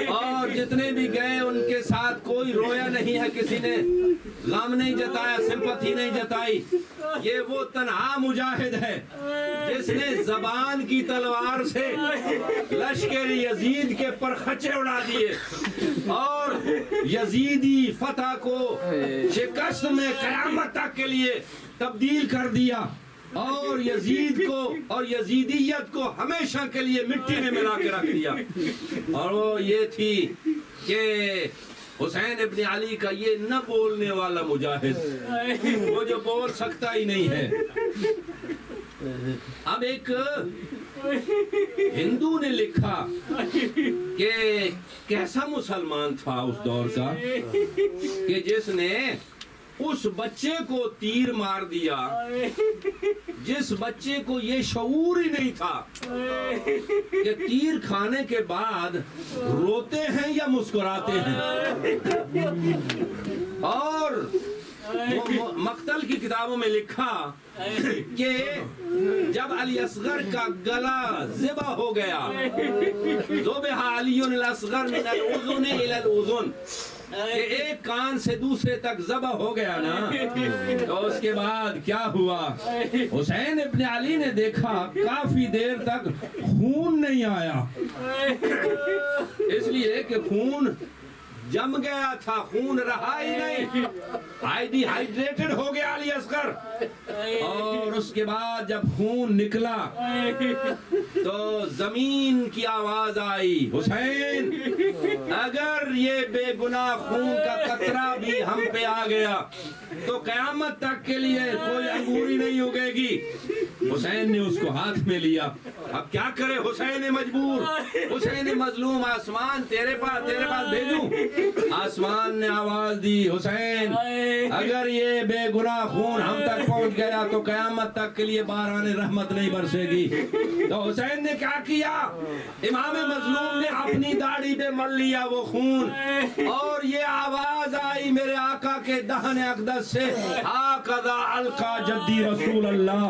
اور جتنے بھی گئے ان کے ساتھ کوئی رویا نہیں ہے، کسی نے غم نہیں جتایا، سمپتھی نہیں جتائی. یہ وہ تنہا مجاہد ہے جس نے زبان کی تلوار سے لشکر یزید کے پرخچے اڑا دیے اور یزیدی فتح کو شکست میں قیامت تک کے لیے تبدیل کر دیا، اور یزید کو اور یزیدیت کو ہمیشہ کے لیے مٹی میں ملا کے رکھ دیا. اور وہ یہ تھی کہ حسین ابن علی کا یہ نہ بولنے والا مجاہد، وہ جو بول سکتا ہی نہیں ہے. اب ایک ہندو نے لکھا کہ کیسا مسلمان تھا اس دور کا کہ جس نے اس بچے کو تیر مار دیا، جس بچے کو یہ شعور ہی نہیں تھا کہ تیر کھانے کے بعد روتے ہیں یا مسکراتے ہیں. اور مقتل کی کتابوں میں لکھا کہ جب علی اصغر کا گلا ذبح ہو گیا، ذبح علی الاصغر من الاذن الى الاذن، کہ ایک کان سے دوسرے تک ذبح ہو گیا نا، تو اس کے بعد کیا ہوا؟ حسین ابن علی نے دیکھا کافی دیر تک خون نہیں آیا، اس لیے کہ خون جم گیا تھا، خون رہا ہی نہیں، ڈی ہائیڈریٹڈ ہو گیا علی اصغر. اور اس کے بعد جب خون نکلا تو زمین کی آواز آئی، حسین اگر یہ بے گناہ خون کا قطرہ بھی ہم پہ آ گیا تو قیامت تک کے لیے کوئی انگوری نہیں اگے گی. حسین نے اس کو ہاتھ میں لیا. اب کیا کرے حسین مجبور، حسین مظلوم. آسمان تیرے پاس بھیجوں؟ آسمان نے آواز دی، حسین اگر یہ بے گناہ خون ہم تک پہنچ گیا تو قیامت تک کے لیے باران رحمت نہیں برسے گی. تو حسین نے کیا کیا؟ امام مظلوم نے اپنی داڑھی پہ مل لیا وہ خون، اور یہ آواز آئی میرے آقا کے دہن اقدس سے، ہاکذا القا جدی رسول اللہ،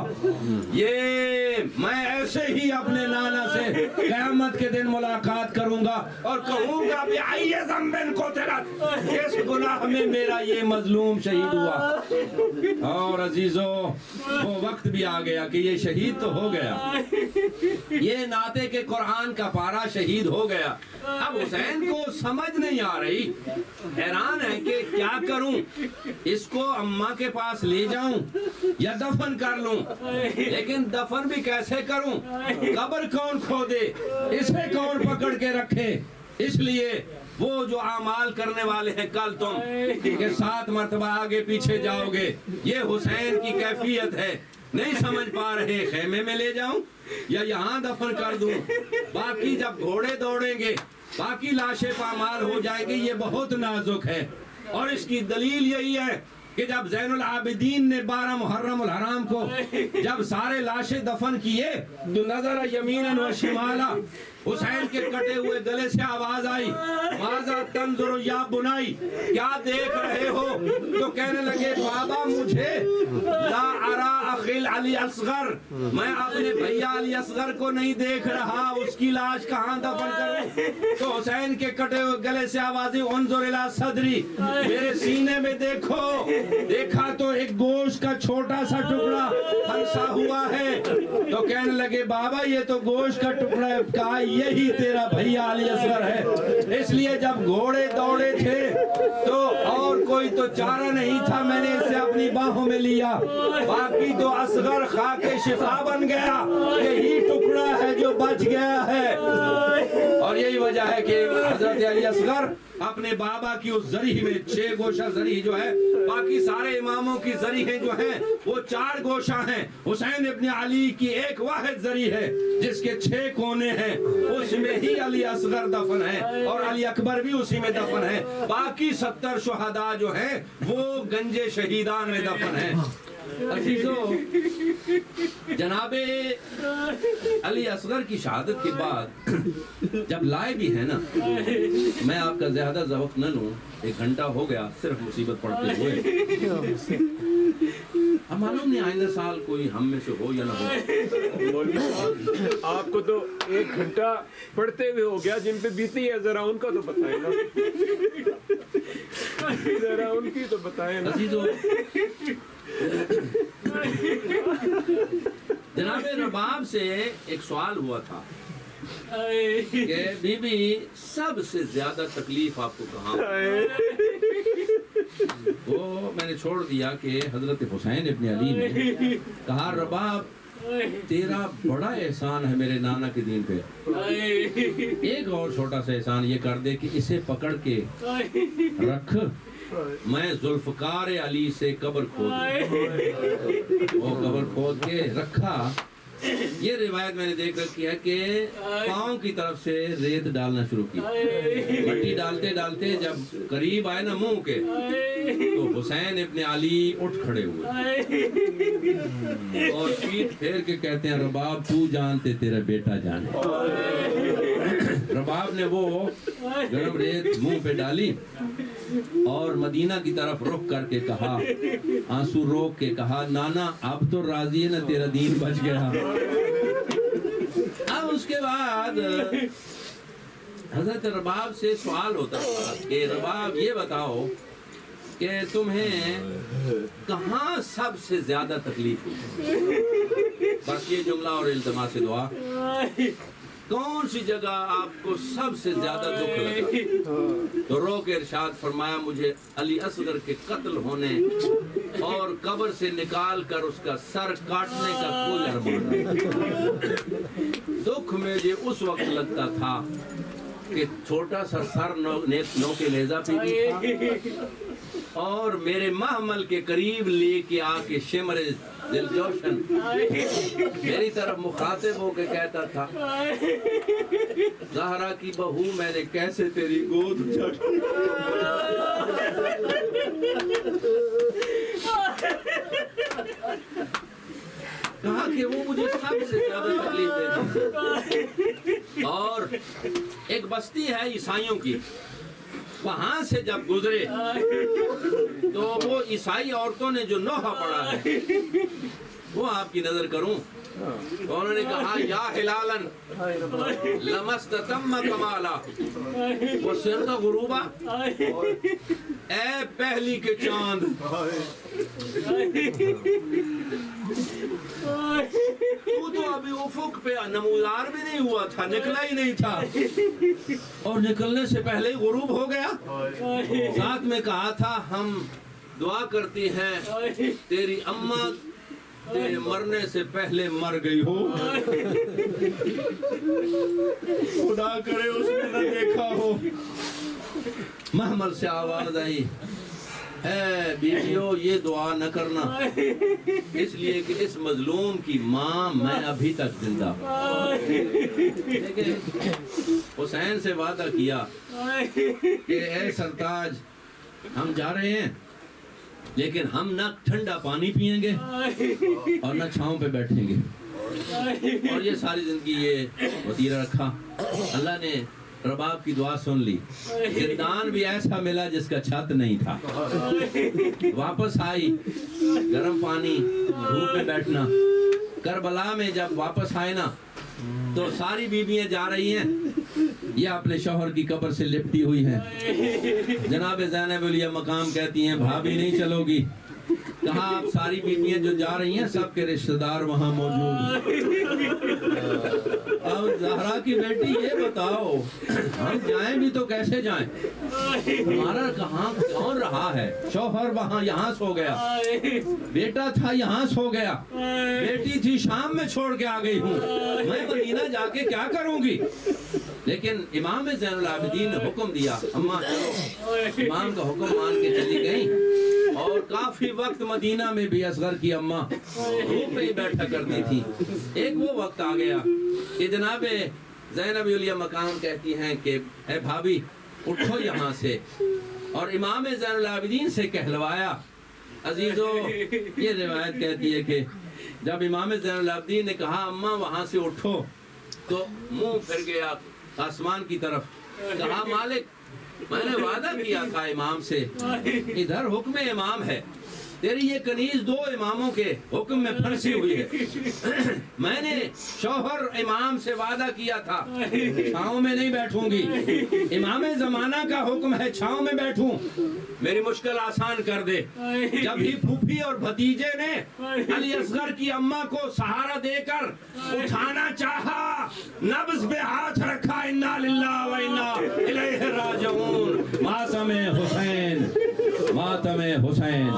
یہ میں ایسے ہی اپنے نانا سے قیامت کے دن ملاقات کروں گا اور کہوں گا بِأَيِّ ذَنبٍ قُتِلَتْ، اس گناہ میں میرا یہ مظلوم شہید ہوا. اور عزیزو وہ وقت بھی آ گیا کہ یہ شہید تو ہو گیا، یہ نعتے کے قرآن کا پارا شہید ہو گیا. اب حسین کو سمجھ نہیں آ رہی، حیران ہے کہ کیا کروں، اس کو اماں کے پاس لے جاؤں یا دفن کر لوں، لیکن دفن بھی کیسے کروں، قبر کون کھودے، اسے کون پکڑ کے رکھے. اس لیے وہ جو اعمال کرنے والے ہیں کل تم کہ 7 مرتبہ آگے پیچھے جاؤ گے، یہ حسین کی کیفیت ہے. نہیں سمجھ پا رہے خیمے میں لے جاؤں یا یہاں دفن کر دوں. باقی جب گھوڑے دوڑیں گے، باقی لاشیں پامال ہو جائیں گی. یہ بہت نازک ہے، اور اس کی دلیل یہی ہے کہ جب زین العابدین نے 12 محرم الحرام کو جب سارے لاشیں دفن کیے تو نظر یمیناً و شمالا، حسین کے کٹے ہوئے گلے سے آواز آئی ماذا تنظر یا بنائی, کیا دیکھ رہے ہو؟ تو کہنے لگے بابا مجھے لا ارا اخی علی اصغر, میں اپنے بھیا علی اصغر کو نہیں دیکھ رہا, اس کی لاش کہاں دفن کروں؟ تو حسین کے کٹے ہوئے گلے سے آواز آئی انظر الی صدری, میرے سینے میں دیکھو. دیکھا تو ایک گوشت کا چھوٹا سا ٹکڑا پھنسا ہوا ہے. تو کہنے لگے بابا یہ تو گوشت کا ٹکڑا ہے. کہا یہی تیرا بھیا علی اصغر ہے. اس لیے جب گھوڑے دوڑے تھے تو اور کوئی تو چارہ نہیں تھا, میں نے اسے اپنی باہوں میں لیا, باقی تو اصغر خاک شفا بن گیا. یہی ٹکڑا ہے جو بچ گیا ہے. اور یہی وجہ ہے کہ حضرت علی اصغر اپنے بابا کی اس زری میں 6 گوشہ زری جو ہے, باقی سارے اماموں کی زریحیں جو ہیں وہ 4 گوشہ ہیں. حسین ابن علی کی ایک واحد زری ہے جس کے 6 کونے ہیں, اس میں ہی علی اصغر دفن ہے اور علی اکبر بھی اسی میں دفن ہے. باقی 70 شہداء جو ہیں وہ گنج شہیدان میں دفن ہیں. عزیزو, جناب علی اصغر کی شہادت کے بعد جب لائے بھی ہیں نا, میں آپ کا زیادہ وقت نہ لوں, 1 گھنٹہ ہو گیا صرف مصیبت پڑھتے ہوئے. اب معلوم نہیں آئندہ سال کوئی ہم میں سے ہو یا نہ ہو. مولوی صاحب آپ کو تو 1 گھنٹہ پڑھتے ہوئے ہو گیا, جن پہ بیتی ہے ذرا ان کا تو بتائیں نا, ذرا ان کی تو بتائیں نا. عزیزو, جناب رباب سے ایک سوال ہوا تھا کہ بی بی سب سے زیادہ تکلیف آپ کو کہاں؟ وہ میں نے چھوڑ دیا کہ حضرت حسین ابن علی نے کہا رباب تیرا بڑا احسان ہے میرے نانا کے دین پہ, ایک اور چھوٹا سا احسان یہ کر دے کہ اسے پکڑ کے رکھ, میں ذوالفقار علی سے قبر کھود. وہ قبر کھود کے رکھا. یہ روایت میں نے دیکھ رکھی ہے کہ پاؤں کی طرف سے ریت ڈالنا شروع کی, مٹی ڈالتے ڈالتے جب قریب آئے نا منہ کے تو حسین ابن علی اٹھ کھڑے ہوئے اور پیٹھ پھیر کے کہتے ہیں رباب تو جانتے تیرا بیٹا جانے. رباب نے وہ گرم ریت منہ پہ ڈالی اور مدینہ کی طرف رخ کر کے کہا, آنسو روک کے کہا نانا اب تو راضی ہے نا, تیرا دین بچ گیا. اب اس کے بعد حضرت رباب سے سوال ہوتا تھا کہ رباب یہ بتاؤ کہ تمہیں کہاں سب سے زیادہ تکلیف ہوئی؟ بس یہ جملہ اور التماس دعا, کون سی جگہ آپ کو سب سے زیادہ دکھ لگا؟ تو رو کے ارشاد فرمایا مجھے علی اصغر کے قتل ہونے اور قبر سے نکال کر اس کا سر کاٹنے کا کوئی ارمان نہیں. دکھ مجھے اس وقت لگتا تھا کہ چھوٹا سا سر نو کے نیزہ پہ بھی تھا اور میرے محمل کے قریب لے کے آ کے شمر دل جوشن میری طرف مخاطب ہو کے کہتا تھا زہرا کی بہو میں نے کیسے تیری گود اچھائی. کہا کہ وہ مجھے سب سے زیادہ تکلیف دیتا. اور ایک بستی ہے عیسائیوں کی, وہاں سے جب گزرے تو وہ عیسائی عورتوں نے جو نوحہ پڑھا ہے وہ آپ کی نظر کروں. انہوں نے کہا یا ہلالن لمستتم کمالا وصرت غروبا, اے پہلی کے چاند تو ابھی افق پہ نمودار بھی نہیں ہوا تھا, نکلا ہی نہیں تھا اور نکلنے سے پہلے ہی غروب ہو گیا. ساتھ میں کہا تھا ہم دعا کرتی ہیں تیری اماں تیرے مرنے سے پہلے مر گئی ہو, خدا کرے اس نے نہ دیکھا ہو. محمل سے آواز آئی اے بیویو یہ دعا نہ کرنا, اس لیے کہ اس مظلوم کی ماں میں ابھی تک زندہ ہوں. لیکن حسین سے وعدہ کیا کہ اے سرتاج ہم جا رہے ہیں لیکن ہم نہ ٹھنڈا پانی پئیں گے اور نہ چھاؤں پہ بیٹھیں گے. اور یہ ساری زندگی یہ وطیرہ رکھا. اللہ نے رباب کی دعا سن لی. زندان بھی ایسا ملا جس کا چھت نہیں تھا. واپس آئی, گرم پانی, دھوپ میں بیٹھنا. کربلا میں جب واپس آئے نا تو ساری بیویاں جا رہی ہیں, یہ اپنے شوہر کی قبر سے لپٹی ہوئی ہیں. جناب زینب علیہ مقام کہتی ہیں بھابھی نہیں چلو گی. کہا آپ ساری بیویاں جو جا رہی ہیں سب کے رشتہ دار وہاں موجود ہیں. اب زہرا کی بیٹی یہ بتاؤ ہم جائیں بھی تو کیسے جائیں؟ ہمارا کہاں کون رہا ہے؟ شوہر وہاں یہاں سو گیا, بیٹا تھا یہاں سو گیا, بیٹی تھی شام میں چھوڑ کے آ گئی ہوں, میں مدینہ جا کے کیا کروں گی؟ لیکن امام زین العابدین نے حکم دیا اماں چلو. امام کا حکم مان کے چلی گئی اور کافی وقت مدینہ میں بھی اصغر کی اماں دھوپ میں ہی بیٹھا کرتی تھی. ایک وہ وقت آ گیا کہ جناب زینب علیہ مقام کہتی ہیں کہ اے بھابھی اٹھو یہاں سے, اور امام زین العابدین سے کہلوایا. عزیزو یہ روایت کہتی ہے کہ جب امام زین العابدین نے کہا اماں وہاں سے اٹھو تو منہ پھر گیا آسمان کی طرف. کہا مالک میں نے وعدہ کیا تھا امام سے, ادھر حکم امام ہے, تیری یہ کنیز دو اماموں کے حکم میں پھنسی ہوئی ہے. میں نے شوہر امام سے وعدہ کیا تھا چھاؤں میں نہیں بیٹھوں گی, امام زمانہ کا حکم ہے چھاؤں میں بیٹھوں, میری مشکل آسان کر دے. جب ہی پھوپھی اور بھتیجے نے علی اصغر کی اماں کو سہارا دے کر اٹھانا چاہا, نبض پہ ہاتھ رکھا, انا للہ و انا الیہ راجعون, ماتم حسین, ماتم حسین.